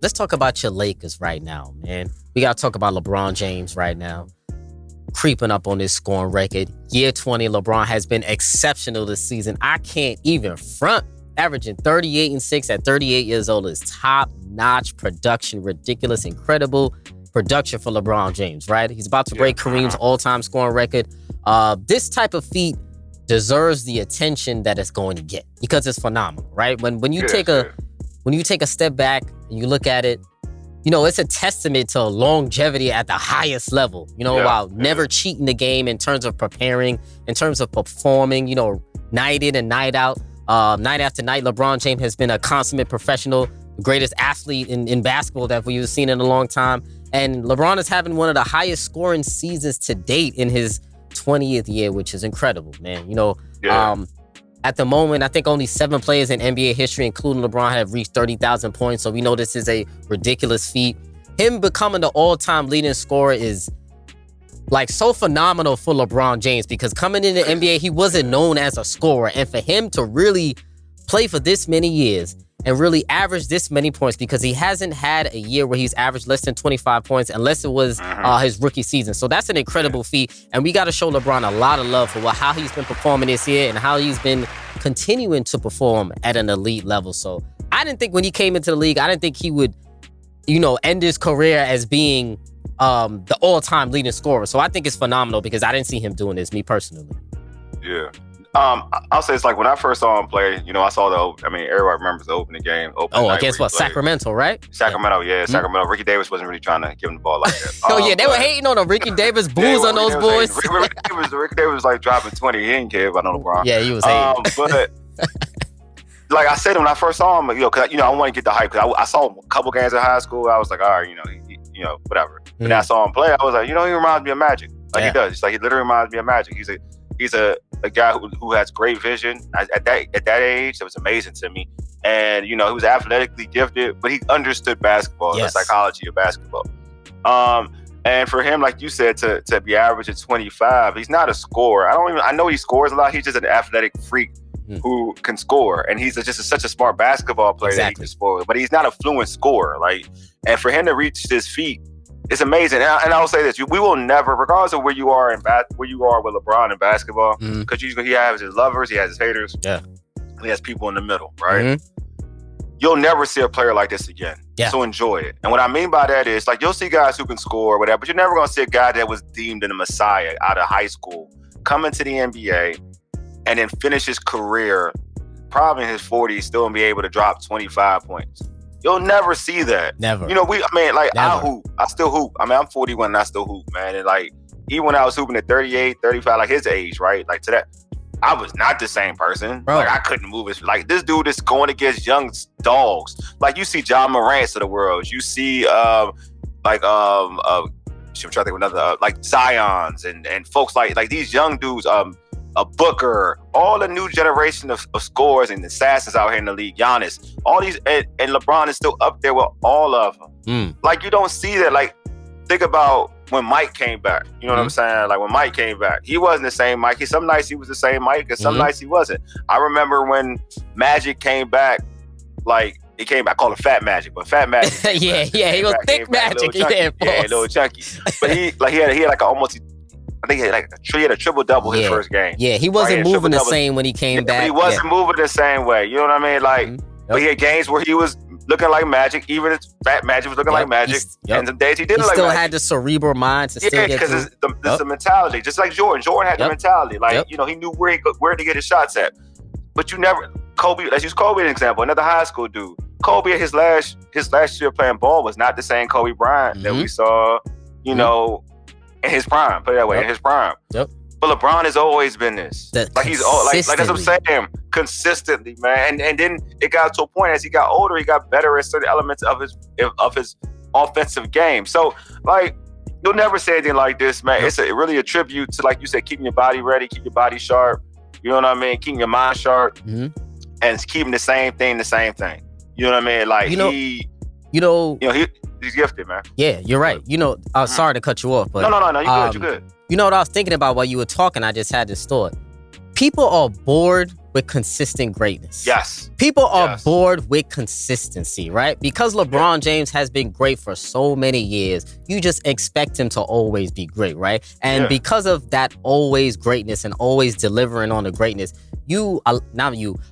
Let's talk about your Lakers right now, man. We got to talk about LeBron James right now. Creeping up on his scoring record. Year 20, LeBron has been exceptional this season. I can't even front. Averaging 38 and 6 at 38 years old is top-notch production. Ridiculous, incredible production for LeBron James, right? He's about to break Kareem's all-time scoring record. This type of feat deserves the attention that it's going to get because it's phenomenal, right? When you take a step back and you look at it, you know, it's a testament to longevity at the highest level, you know, while never cheating the game in terms of preparing, in terms of performing, you know, night in and night out. Night after night, LeBron James has been a consummate professional, the greatest athlete in basketball that we've seen in a long time. And LeBron is having one of the highest scoring seasons to date in his 20th year, which is incredible, man. You know, at the moment, I think only 7 players in NBA history, including LeBron, have reached 30,000 points. So we know this is a ridiculous feat. Him becoming the all-time leading scorer is like so phenomenal for LeBron James because coming into the NBA, he wasn't known as a scorer. And for him to really play for this many years and really average this many points, because he hasn't had a year where he's averaged less than 25 points unless it was his rookie season. So that's an incredible feat. And we got to show LeBron a lot of love for how he's been performing this year and how he's been continuing to perform at an elite level. So I didn't think when he came into the league, I didn't think he would, you know, end his career as being the all-time leading scorer. So I think it's phenomenal because I didn't see him doing this, me personally.
Yeah. I'll say it's like when I first saw him play, you know, I saw everybody remembers the opening game.
Against what? Sacramento, right?
Sacramento, Sacramento. Ricky Davis wasn't really trying to give him the ball like that.
They were hating on him. Ricky Davis booze on those boys.
Ricky Davis was like dropping 20. He didn't care about no LeBron.
Yeah, he was hating.
But like I said when I first saw him, you know, cause I want to get the hype. Cause I saw him a couple games in high school. I was like, all right, you know, whatever. But then I saw him play. I was like, you know, he reminds me of Magic. Like he does. It's like he literally reminds me of Magic. He's a guy who has great vision. At that age, it was amazing to me. And, you know, he was athletically gifted, but he understood basketball, the psychology of basketball. And for him, like you said, to be average at 25, he's not a scorer. I know he scores a lot. He's just an athletic freak who can score. And he's just such a smart basketball player that he can score. But he's not a fluent scorer. And for him to reach this feat, it's amazing. And I will say this: we will never, regardless of where you are with LeBron in basketball, because he has his lovers, he has his haters, he has people in the middle, right? You'll never see a player like this again. So enjoy it. And what I mean by that is, like, you'll see guys who can score or whatever, but you're never going to see a guy that was deemed a messiah out of high school come into the NBA and then finish his career, probably in his 40s, still and be able to drop 25 points. You'll never see that.
Never.
You know, I hoop. I still hoop. I mean, I'm 41 and I still hoop, man. And like, even when I was hooping at 38, 35, like his age, right? Like to that, I was not the same person. Bro. Like I couldn't move it. Like this dude is going against young dogs. Like you see John Morant's of the world. You see trying to think of another like Zions and folks like these young dudes, a Booker, all the new generation of scorers and assassins out here in the league. Giannis, all these, and LeBron is still up there with all of them. Like you don't see that. Like think about when Mike came back. You know what I'm saying? Like when Mike came back, he wasn't the same Mike. Some nights he was the same Mike, and some nights he wasn't. I remember when Magic came back, like he came back, I call him Fat Magic, but Fat Magic.
he was thick Magic.
A little chunky. But he had like almost. I think he had a triple-double his first game.
Yeah, he wasn't moving the same when he came back.
He wasn't moving the same way. You know what I mean? Like, but he had games where he was looking like Magic. Even his Fat Magic was looking like Magic. And some days he didn't like Magic. He still
had the cerebral mind to still get
because it's the mentality. Just like Jordan. Jordan had the mentality. Like, you know, he knew where to get his shots at. But you never... Kobe, let's use Kobe as an example. Another high school dude. Kobe, his last year playing ball was not the same Kobe Bryant that we saw, you know... in his prime, put it that way, in his prime. But LeBron has always been this. Like he's all like that's what I'm saying. Consistently, man. And then it got to a point as he got older, he got better at certain elements of his offensive game. So like you'll never say anything like this, man. It's really a tribute to, like you said, keeping your body ready, keep your body sharp. You know what I mean? Keeping your mind sharp and keeping the same thing. You know what I mean? Like he's gifted, man.
Yeah, you're right. You know, I'm sorry to cut you off, but
no, you're good.
You know what I was thinking about while you were talking? I just had this thought. People are bored with consistent greatness.
Yes.
People are bored with consistency, right? Because LeBron James has been great for so many years, you just expect him to always be great, right? And because of that always greatness and always delivering on the greatness, a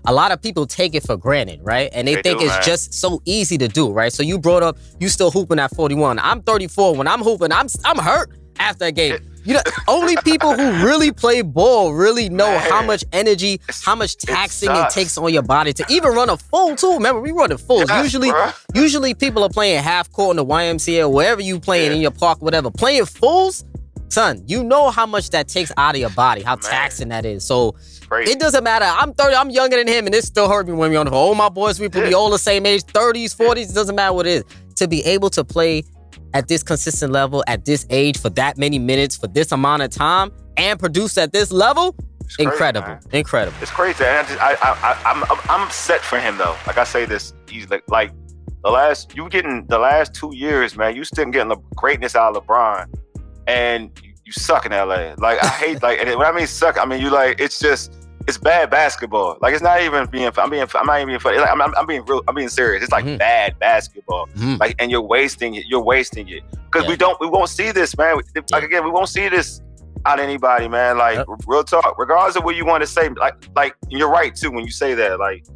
lot of people take it for granted, right? And they think it's just so easy to do, right? So you brought up, you still hooping at 41. I'm 34. When I'm hooping, I'm hurt after a game. You know, only people who really play ball really know how much energy, how much taxing it takes on your body to even run a full too. Remember, we run a full. Usually people are playing half court in the YMCA or wherever you playing in your park, whatever. Playing fulls, son, you know how much that takes out of your body, how taxing that is. So it doesn't matter. I'm 30, I'm younger than him, and it still hurt me when we're on the phone. All my boys, we be all the same age, 30s, 40s, it doesn't matter what it is. To be able to play at this consistent level, at this age, for that many minutes, for this amount of time, and produce at this level, incredible. It's
crazy. And I'm set for him though. Like I say this, he's like the last 2 years, man. You still getting the greatness out of LeBron, and you suck in LA. Like I hate and when I mean suck, I mean you like it's bad basketball. Like it's not even being. I'm not even being funny. Like, I'm being real. I'm being serious. It's like bad basketball. Like, and you're wasting it. Because we won't see this, man. Like again, we won't see this out of anybody, man. Like real talk. Regardless of what you want to say, like you're right too when you say that. Like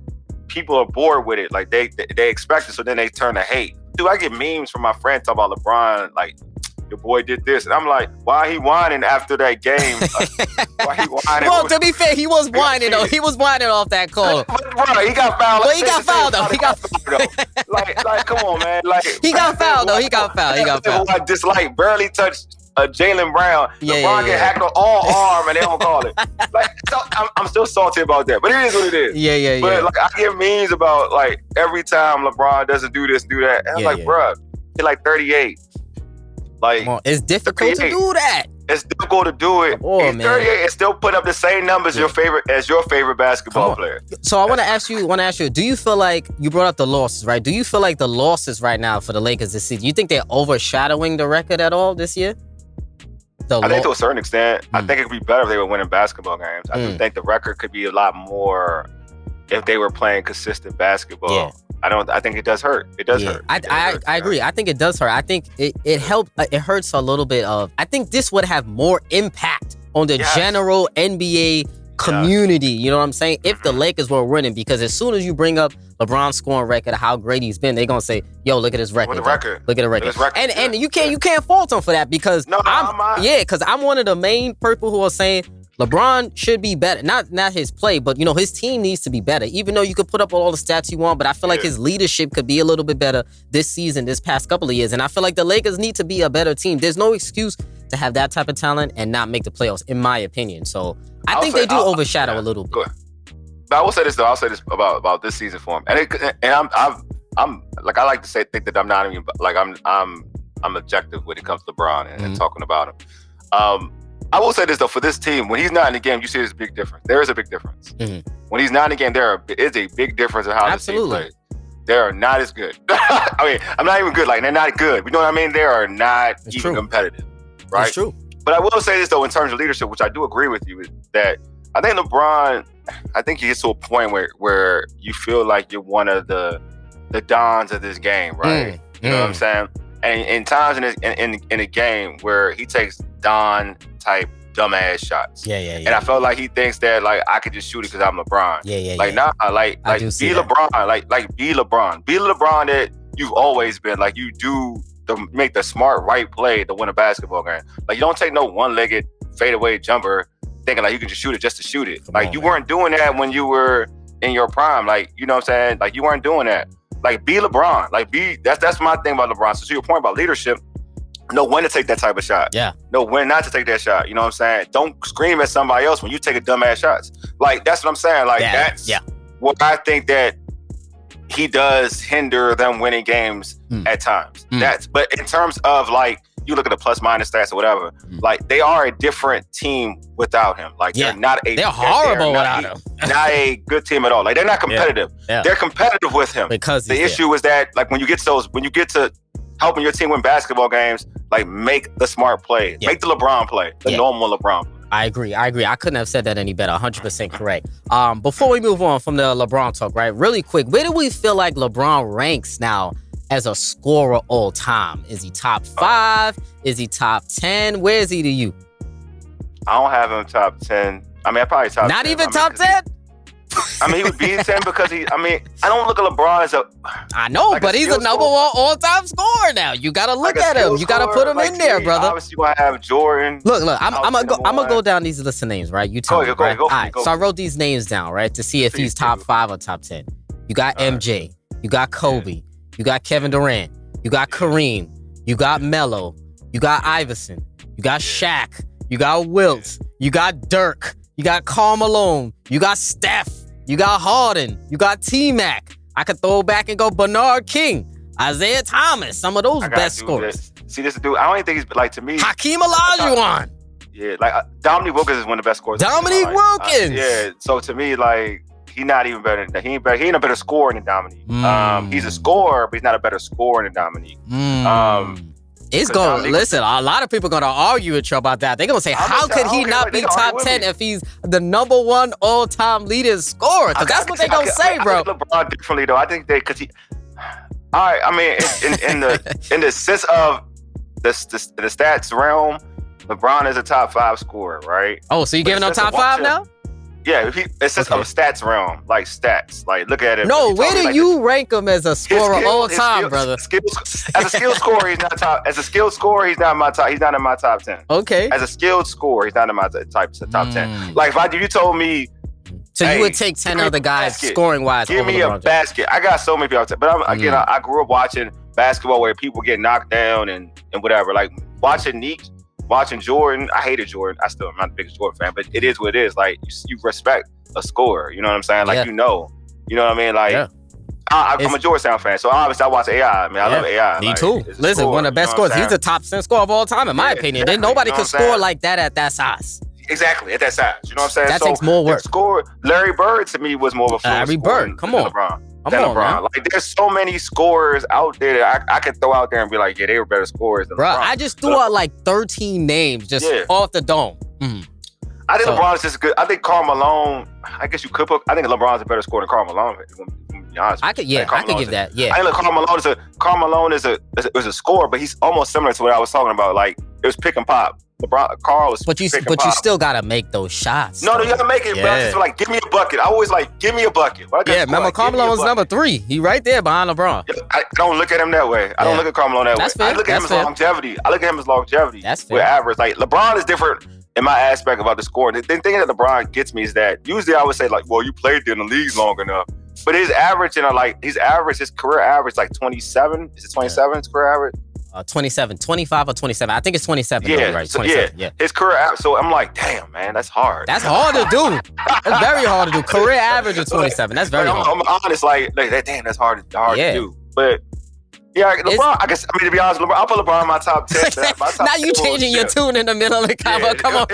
people are bored with it. Like they expect it, so then they turn to hate. Dude, I get memes from my friends talking about LeBron. Like, your boy did this, and I'm like, why he whining after that game? Why he whining?
Well, to be fair, he was whining though. He was whining off that call.
Bro, he got fouled.
But he got fouled though.
Like, come on, man. Like
he got fouled though. He got fouled.
I dislike barely touched Jaylen Brown. LeBron get hacked on all arm, and they don't call it. Like, so I'm still salty about that, but it is what it is.
Yeah.
But like, I get memes about like every time LeBron doesn't do this, do that, and I'm like, bro, he's like 38. Like,
it's difficult to do that.
It's difficult to do it. He's 38 and still put up the same numbers your favorite basketball player.
So I want to ask you, do you feel like, you brought up the losses, right? Do you feel like the losses right now for the Lakers this season, you think they're overshadowing the record at all this year?
I think to a certain extent. I think it could be better if they were winning basketball games. I do think the record could be a lot more if they were playing consistent basketball. Yeah. I think it does hurt. It does hurt.
I agree. I think it does hurt. I think it hurts a little bit of, I think this would have more impact on the general NBA community. You know what I'm saying? If the Lakers were winning, because as soon as you bring up LeBron's scoring record, how great he's been, they're going to say, yo, look at his record. Look at the record. And you can't fault him for that, because I'm one of the main people who are saying LeBron should be better. Not his play, but you know, his team needs to be better. Even though you could put up all the stats you want, but I feel like his leadership could be a little bit better this season, this past couple of years. And I feel like the Lakers need to be a better team. There's no excuse to have that type of talent and not make the playoffs, in my opinion. So I think they do overshadow a little bit.
But I will say this though. I'll say this about this season for him. And I'm like, I like to think that I'm not even like I'm I'm objective when it comes to LeBron and talking about him. I will say this though, for this team, when he's not in the game, you see there's a big difference. There is a big difference. When he's not in the game, there is a big difference in how this team plays. They are not as good. I mean, I'm not even good. Like, they're not good. You know what I mean? They are not even competitive. Right?
It's true.
But I will say this though, in terms of leadership, which I do agree with you, is that I think LeBron, I think he gets to a point where you feel like you're one of the dons of this game, right? You know what I'm saying? And in times in a game where he takes don type dumbass shots. Yeah. And I felt like he thinks that like I could just shoot it because I'm LeBron. Nah, like be LeBron. Like be LeBron. Be the LeBron that you've always been. Like you do make the smart right play to win a basketball game. Like you don't take no one-legged fadeaway jumper thinking like you can just shoot it just to shoot it. You weren't doing that when you were in your prime. Like, you know what I'm saying? Like you weren't doing that. Like be LeBron. Like that's my thing about LeBron. So to your point about leadership, know when to take that type of shot. Yeah. Know when not to take that shot. You know what I'm saying? Don't scream at somebody else when you take a dumbass shots. Like that's what I'm saying. Like that's what I think that he does hinder them winning games at times. But in terms of like you look at the plus minus stats or whatever, like they are a different team without him. Like they're horrible without him. Not a good team at all. Like they're not competitive. They're competitive with him. Because the issue is that like when you get to helping your team win basketball games, like make the smart play. Make the LeBron play. The normal LeBron play.
I agree. I couldn't have said that any better. 100% correct. Before we move on from the LeBron talk, right? Really quick, where do we feel like LeBron ranks now as a scorer all time? Is he top 5? Is he top 10? Where is he to you?
I don't have him top 10. I mean, I probably top 10.
Not even top 10?
I mean, he would be 10 because I don't look at LeBron as a...
I know, like but he's a number one all-time scorer now. You got to look at him. You got to put him in there, brother.
Obviously, you want to have Jordan.
Look, I'm going to go down these list of names, right? You tell me, right? All right, so I wrote these names down, right, to see if he's top 5 or top 10. You got MJ. You got Kobe. You got Kevin Durant. You got Kareem. You got Melo. You got Iverson. You got Shaq. You got Wilt. You got Dirk. You got Karl Malone. You got Steph. You got Harden. You got T-Mac. I could throw back and go Bernard King, Isaiah Thomas, some of those best scorers.
See, this dude, I don't even think he's, like, to me...
Hakeem Olajuwon.
Yeah, like, Dominique Wilkins is one of the best scorers.
Dominique Wilkins.
Yeah, so to me, like, he's not even better than... He ain't a better scorer than Dominique. He's a scorer, but he's not a better scorer than Dominique.
It's going to, listen, a lot of people are going to argue with you about that. They're going to say, how could he not be top 10 if he's the number one all-time leading scorer? Because that's what they're going to say, bro.
I think LeBron differently, though. I think because he... All right, I mean, in the sense of the stats realm, LeBron is a top 5 scorer, right?
Oh, so you're giving him top 5 now?
Yeah, it's just of stats realm, like stats. Like, look at it.
No, where do you rank him as a scorer all time, brother?
As a skilled scorer, he's not top. As a skilled scorer, he's not in my top. He's not in my top 10.
Okay.
As a skilled scorer, he's not in my top 10. Like, if you told me,
so you would take 10 other guys scoring wise.
Give me a basket. I got so many people. But again, I grew up watching basketball where people get knocked down and whatever. Like watching Neek. Watching Jordan, I hated Jordan. I'm not the biggest Jordan fan, but it is what it is. Like you respect a scorer. You know what I'm saying? Like you know what I mean? Like I'm a Georgetown fan, so obviously I watch AI. I mean, I love AI.
Me too. Listen, one of the best scorers. He's a top 10 scorer of all time, in my opinion. Then nobody could score like that at that size.
Exactly, at that size. You know what I'm saying?
That takes more work.
Larry Bird to me was more of a
Larry Bird. Come on.
LeBron. Like there's so many scorers out there that I could throw out there and be like, yeah, they were better scorers than LeBron.
I just threw out like 13 names just off the dome.
I think LeBron is just good. I think Karl Malone, I guess you could put, I think LeBron's a better scorer than Karl Malone. To be honest,
I could give that. Yeah,
I think Karl Malone is a scorer, but he's almost similar to what I was talking about. Like it was pick and pop. Karl was,
but you still gotta make those shots.
No, you gotta make it. Yeah. But I just feel like, give me a bucket. I always like, give me a bucket.
Remember Karl Malone's number 3. He right there behind LeBron.
I don't look at him that way. I don't look at Karl Malone that way.
Fair.
I look at him as longevity. I look at him as longevity.
That's fair.
With average, like LeBron is different in my aspect about the score. The thing that LeBron gets me is that usually I would say like, well, you played in the league long enough. But his average, his career average, like 27. Is it 27? His career average.
27, 25 or 27. I think it's 27.
Yeah,
right. 27.
Yeah. His career average. So I'm like, damn, man, that's hard.
That's hard to do. That's very hard to do. Career average of 27. That's very hard.
I'm honest, like damn, that's hard to do. But Yeah, LeBron. I guess. I mean, to be honest, LeBron. I'll put LeBron in my top 10.
Now you changing your tune in the middle of the combo.
Yeah,
Come on.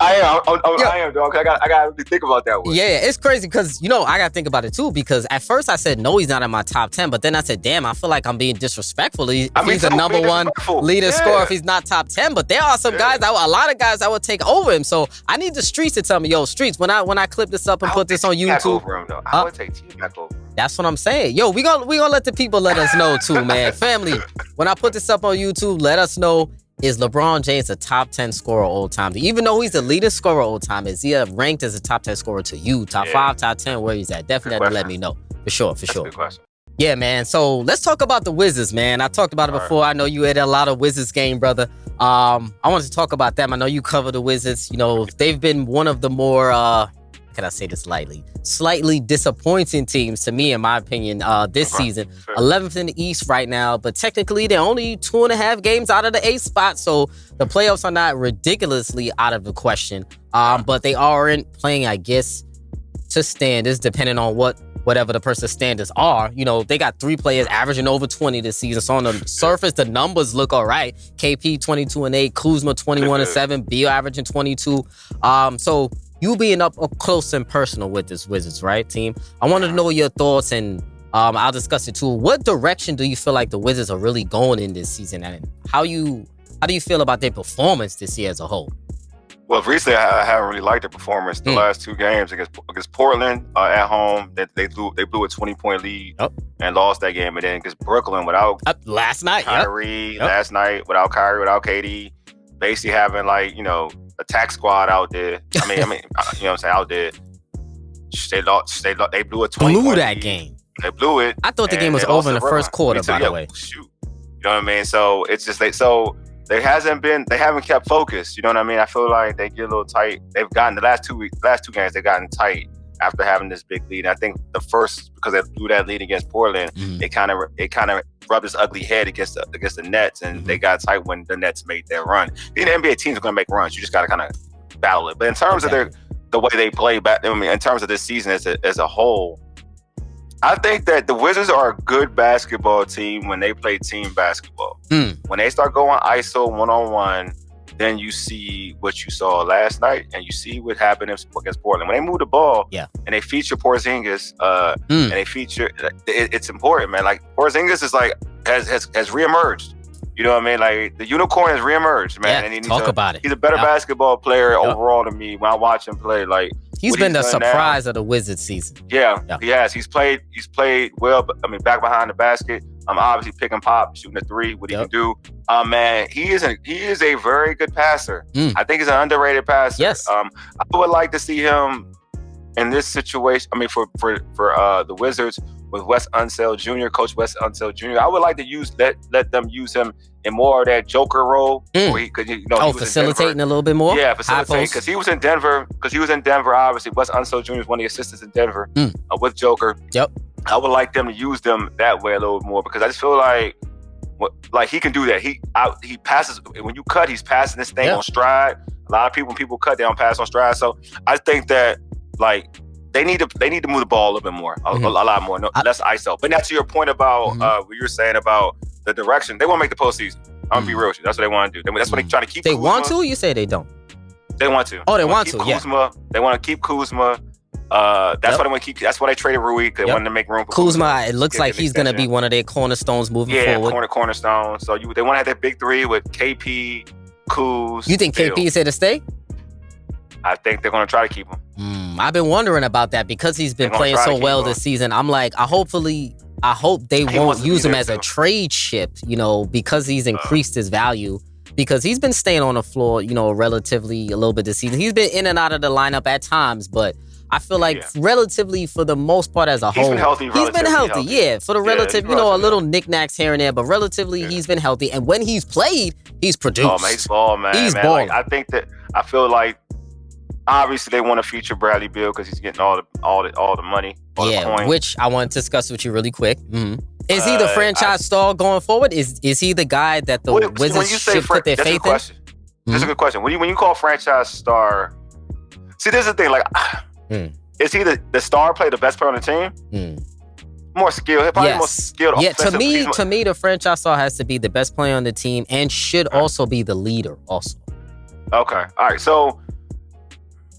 I am, dog. I got to really think about that one.
Yeah, it's crazy because I got to think about it too. Because at first I said no, he's not in my top 10, but then I said, damn, I feel like I'm being disrespectful. He's the number one leader scorer if he's not top 10. But there are some guys a lot of guys that would take over him. So I need the streets to tell me, yo, streets. When I clip this up and put this on YouTube,
I would take T back over.
That's what I'm saying. Yo, we gonna let the people let us know too, man. Family, when I put this up on YouTube, let us know, is LeBron James a top 10 scorer all time? Even though he's the leading scorer all time, is he ranked as a top 10 scorer to you? Top 5, top 10, where he's at? Definitely let me know. For sure.
That's a good question.
Yeah, man. So let's talk about the Wizards, man. I talked about it before. Right. I know you had a lot of Wizards game, brother. I wanted to talk about them. I know you cover the Wizards. They've been one of the more... can I say this lightly? Slightly disappointing teams to me, in my opinion, this season. 11th in the East right now, but technically they're only 2.5 games out of the 8th spot, so the playoffs are not ridiculously out of the question. But they aren't playing, I guess, to standards, depending on whatever the person's standards are. They got 3 players averaging over 20 this season, so on the surface, the numbers look all right. KP 22-8, Kuzma 21-7, Beal averaging 22. So you being up close and personal with this Wizards, right, team? I wanted to know your thoughts, and I'll discuss it too. What direction do you feel like the Wizards are really going in this season, and how do you feel about their performance this year as a whole?
Well, recently I haven't really liked their performance. The last 2 games against Portland at home, they blew a 20-point lead and lost that game, and then against Brooklyn without
last night,
Kyrie, last night without Kyrie, without KD, basically having attack squad out there. I mean, you know what I'm saying, out there. They blew a 20
blew that game.
They blew it.
I thought the game was over in the first quarter, by the way.
Shoot. You know what I mean? So it's just they haven't kept focused. You know what I mean? I feel like they get a little tight. They've gotten the last 2 games, they've gotten tight after having this big lead. And I think the first, because they blew that lead against Portland, it kind of rubbed its ugly head against the Nets, and they got tight when the Nets made their run. The NBA teams are going to make runs. You just got to kind of battle it. But in terms of the way they play back, in terms of this season as a whole, I think that the Wizards are a good basketball team when they play team basketball. When they start going ISO one-on-one, then you see what you saw last night, and you see what happened against Portland. When they move the ball, and they feature Porzingis, and they feature, it's important, man. Like, Porzingis is has reemerged. You know what I mean? Like, the unicorn has reemerged, man.
Yeah,
and
talk about it.
He's a better basketball player overall to me when I watch him play. Like,
he's been the surprise of the Wizards season.
Yeah, he has. He's played well. I mean, back behind the basket. Obviously picking pop, shooting a 3, what he can do. Man, he is a very good passer. I think he's an underrated passer.
Yes.
I would like to see him in this situation. I mean, for the Wizards with Wes Unseld Jr., Coach Wes Unseld Jr. I would like to let them use him in more of that Joker role, where he could, he was
facilitating a little bit more.
Yeah, facilitating, because he was in Denver. Obviously, Wes Unseld Jr. is one of the assistants in Denver with Joker.
Yep.
I would like them to use them that way a little more, because I just feel like he can do that. He passes when you cut. He's passing this thing on stride. A lot of people, when people cut, they don't pass on stride. So I think that they need to move the ball a little bit more, a lot more, less ISO. But now to your point about what you were saying about the direction, they want to make the postseason. I'm gonna be real with you. That's what they want to do. That's what they're trying to keep.
They
Kuzma.
want to? You say they don't.
They want to.
Oh, they want to.
Kuzma. They want to keep Kuzma. That's why they want to keep. That's why they traded Rui, because they wanted to make room for
Kuzma. It looks like he's going to be one of their cornerstones moving forward.
Yeah, cornerstone. So they want to have that big 3 with KP, Kuz.
You think KP is here to stay?
I think they're going to try to keep him.
I've been wondering about that, because he's been playing so well this season. I'm like, I hope they won't use him as a trade chip, because he's increased his value. Because he's been staying on the floor, relatively a little bit this season. He's been in and out of the lineup at times, but I feel like relatively, for the most part, as a whole, he's been healthy. Yeah, for the relative, a little knickknacks here and there, but relatively, he's been healthy. And when he's played, he's produced.
Oh, man, he's ball, man.
He's balling.
I feel like obviously they want to feature Bradley Beal because he's getting all the money.
Which I want to discuss with you really quick. Is he the franchise star going forward? Is he the guy that the Wizards should put their faith in?
That's a good question. When you call franchise star, see, there's the thing. Like, is he the star player, the best player on the team? more skilled. Probably more skilled.
Yeah, to me, the franchise star has to be the best player on the team and should also be the leader also.
Okay. All right. So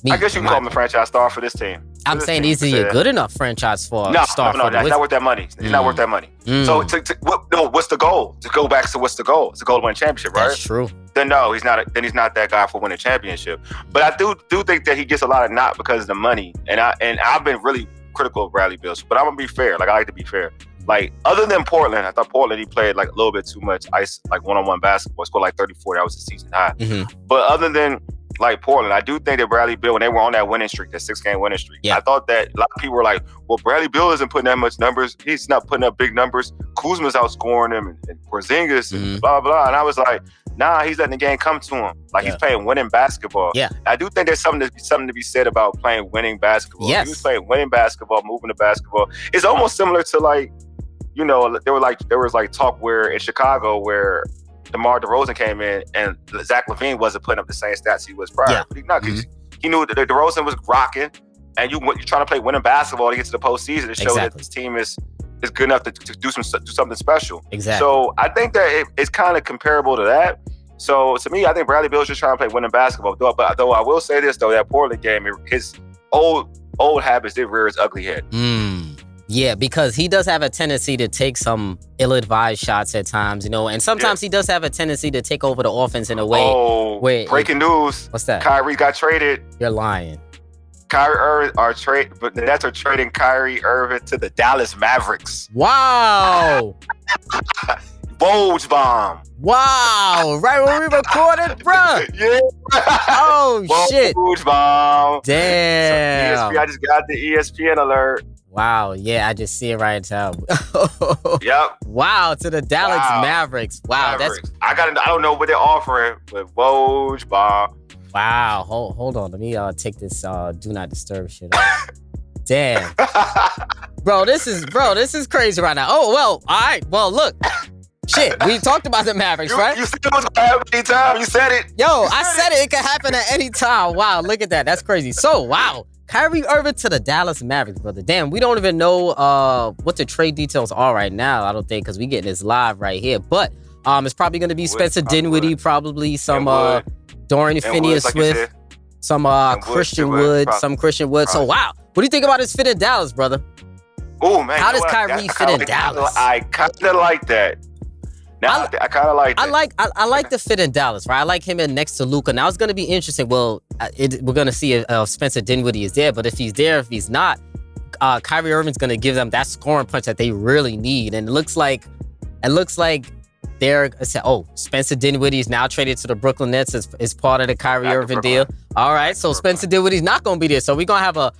I guess you can call him the franchise star for this team.
I'm saying he's a good enough franchise star.
No, that's not worth that money. He's not worth that money. So what's the goal? To go back to what's the goal? It's the goal to win a championship, right?
That's true.
Then no, he's not. Then he's not that guy for winning a championship. But I do think that he gets a lot of knock because of the money. And I've been really critical of Bradley Beal. But I'm gonna be fair. Like I like to be fair. Like other than Portland, I thought Portland he played like a little bit too much ice, like one-on-one basketball. Scored like 34. That was the season high. But other than like Portland, I do think that Bradley Beal, when they were on that winning streak, that 6-game winning streak, I thought that a lot of people were like, well, Bradley Beal isn't putting that much numbers. He's not putting up big numbers. Kuzma's outscoring him and Porzingis and blah, blah. And I was like, nah, he's letting the game come to him. Like he's playing winning basketball.
Yeah.
I do think there's something to be said about playing winning basketball.
Yes.
He was playing winning basketball, moving the basketball. It's almost similar to like, you know, there was like talk where in Chicago where DeMar DeRozan came in and Zach LaVine wasn't putting up the same stats he was prior. But he knew that DeRozan was rocking, and you're trying to play winning basketball to get to the postseason to show that this team is good enough to do something special.
Exactly.
So I think that it's kind of comparable to that. So to me, I think Bradley Beal's just trying to play winning basketball. Though I will say this though, that Portland game, his old habits did rear its ugly head.
Yeah, because he does have a tendency to take some ill-advised shots at times, you know, and sometimes he does have a tendency to take over the offense in a way.
Oh, breaking news.
What's that?
Kyrie got traded.
You're lying.
Kyrie Irving but the Nets are trading Kyrie Irving to the Dallas Mavericks.
Wow.
Bulge bomb.
Wow. Right when we recorded, bruh.
Yeah.
Oh, shit.
Bulge bomb.
Damn.
So I just got the ESPN alert.
Wow, yeah, I just see it right now.
Yep.
Wow, to the Dallas Mavericks. Wow,
Mavericks. I don't know what they're offering, but Woj, bomb.
Wow, hold on. Let me take this do not disturb shit off. Damn. Bro, this is crazy right now. Oh, well, all right. Well, look. Shit, we talked about the Mavericks, right?
You said it was gonna happen anytime. You said it.
Yo, I said it. It could happen at any time. Wow, look at that. That's crazy. So, wow. Kyrie Irving to the Dallas Mavericks, brother. Damn, we don't even know what the trade details are right now, I don't think, because we getting this live right here. But it's probably going to be Spencer Dinwiddie, probably some Dorian Finney-Smith, some Christian Wood, some Christian Wood. So, wow. What do you think about his fit in Dallas, brother?
Oh, man.
How does Kyrie fit in Dallas?
I kind of like that. Now, I kind of like that.
I like the fit in Dallas, right? I like him in next to Luka. Now, it's going to be interesting. Well, we're going to see if Spencer Dinwiddie is there. But if he's there, if he's not, Kyrie Irving's going to give them that scoring punch that they really need. And it looks like they're Spencer Dinwiddie is now traded to the Brooklyn Nets as part of the Kyrie Irving deal. All right, so Spencer Dinwiddie's not going to be there. So we're going to have a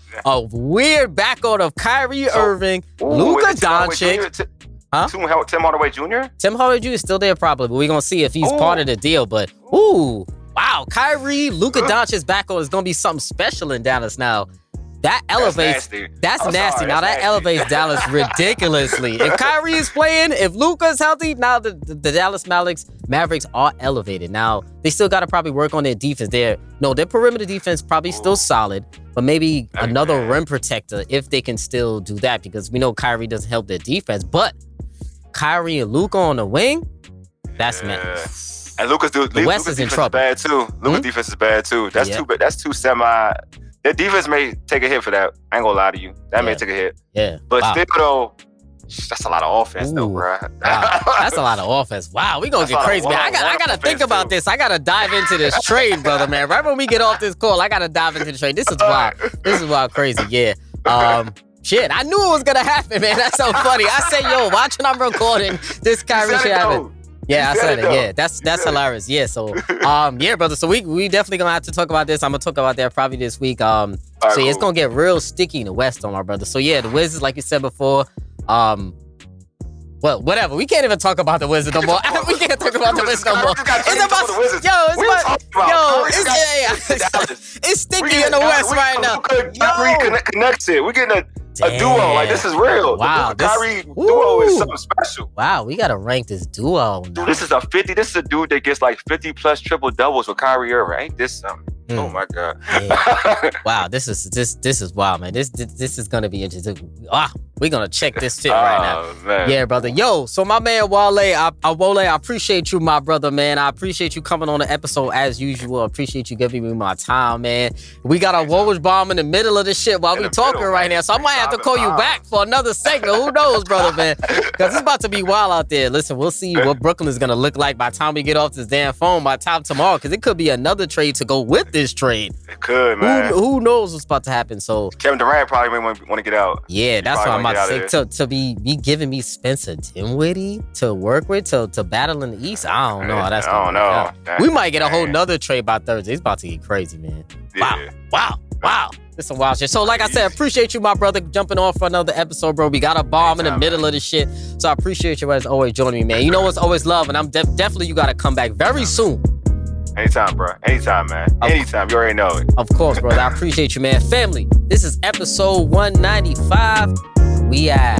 weird backcourt of Kyrie Irving, Luka Doncic.
Huh? Tim Hardaway Jr.?
Tim Hardaway Jr. is still there probably, but we're going to see if he's part of the deal. But, wow, Kyrie, Luka Doncic's backcourt is going to be something special in Dallas now. That elevates. That's nasty. Now that elevates Dallas ridiculously. If Kyrie is playing, if Luka's healthy, now the Dallas Mavericks are elevated. Now, they still got to probably work on their defense. Their perimeter defense probably still solid, but maybe another rim protector if they can still do that, because we know Kyrie doesn't help their defense. But Kyrie and Luka on the wing, that's man.
And Luka's
West is in trouble.
Bad too. Luka's defense is bad too. That's too semi. Their defense may take a hit for that. I ain't gonna lie to you. That may take a hit.
Yeah.
But still though, that's a lot of offense though, bro.
Wow. That's a lot of offense. Wow, we gonna get crazy, man. I gotta think about this. I gotta dive into this trade, brother, man. Right when we get off this call, I gotta dive into the trade. This is wild. This is wild crazy. Yeah. Shit, I knew it was gonna happen, man. That's so funny. I said, yo, watching I'm recording this Kyrie shit happen. Yeah, I said it. Yeah, that's hilarious. Yeah, so yeah, brother. So we definitely gonna have to talk about this. I'm gonna talk about that probably this week. It's gonna get real sticky in the West on my brother. So yeah, the Wizards, like you said before, well, whatever. We can't even talk about the Wizards no more. We can't talk about the Wizards no more. It's sticky in the West right now.
Kyrie connects it. We're getting a duo. Like, this is real.
Wow.
The Kyrie duo is something special.
Wow, we gotta rank this duo now.
Dude, this is a dude that gets like 50 plus triple doubles with Kyrie Irving. Ain't this something? Oh my God.
Yeah. Wow, this is wild, man. This is gonna be interesting. We're gonna check this fit right now.
Man.
Yeah, brother. Yo, so my man Wole, Wole, I appreciate you, my brother, man. I appreciate you coming on the episode as usual. I appreciate you giving me my time, man. We got a Woj bomb in the middle of this shit while we talking right now. So I might have to call you back for another segment. Who knows, brother, man? Because it's about to be wild out there. Listen, we'll see what Brooklyn is gonna look like by the time we get off this damn phone by time tomorrow. Because it could be another trade to go with this trade.
It could, man.
Who knows what's about to happen? So
Kevin Durant probably want to get out.
Yeah, that's what I'm about to say. To be giving me Spencer Dinwiddie to work with to battle in the East. I don't know how that's going to go. We might get a whole nother trade by Thursday. It's about to get crazy, man.
Yeah.
Wow. This some wild shit. So like I said, appreciate you, my brother, jumping on for another episode, bro. We got a bomb in the middle of the shit. So I appreciate you as always joining me, man. You know what's always love, and I'm definitely you got to come back very soon.
Anytime, bro. Anytime, man. Anytime. You already know it.
Of course, brother. I appreciate you, man. Family, this is episode 195. We out.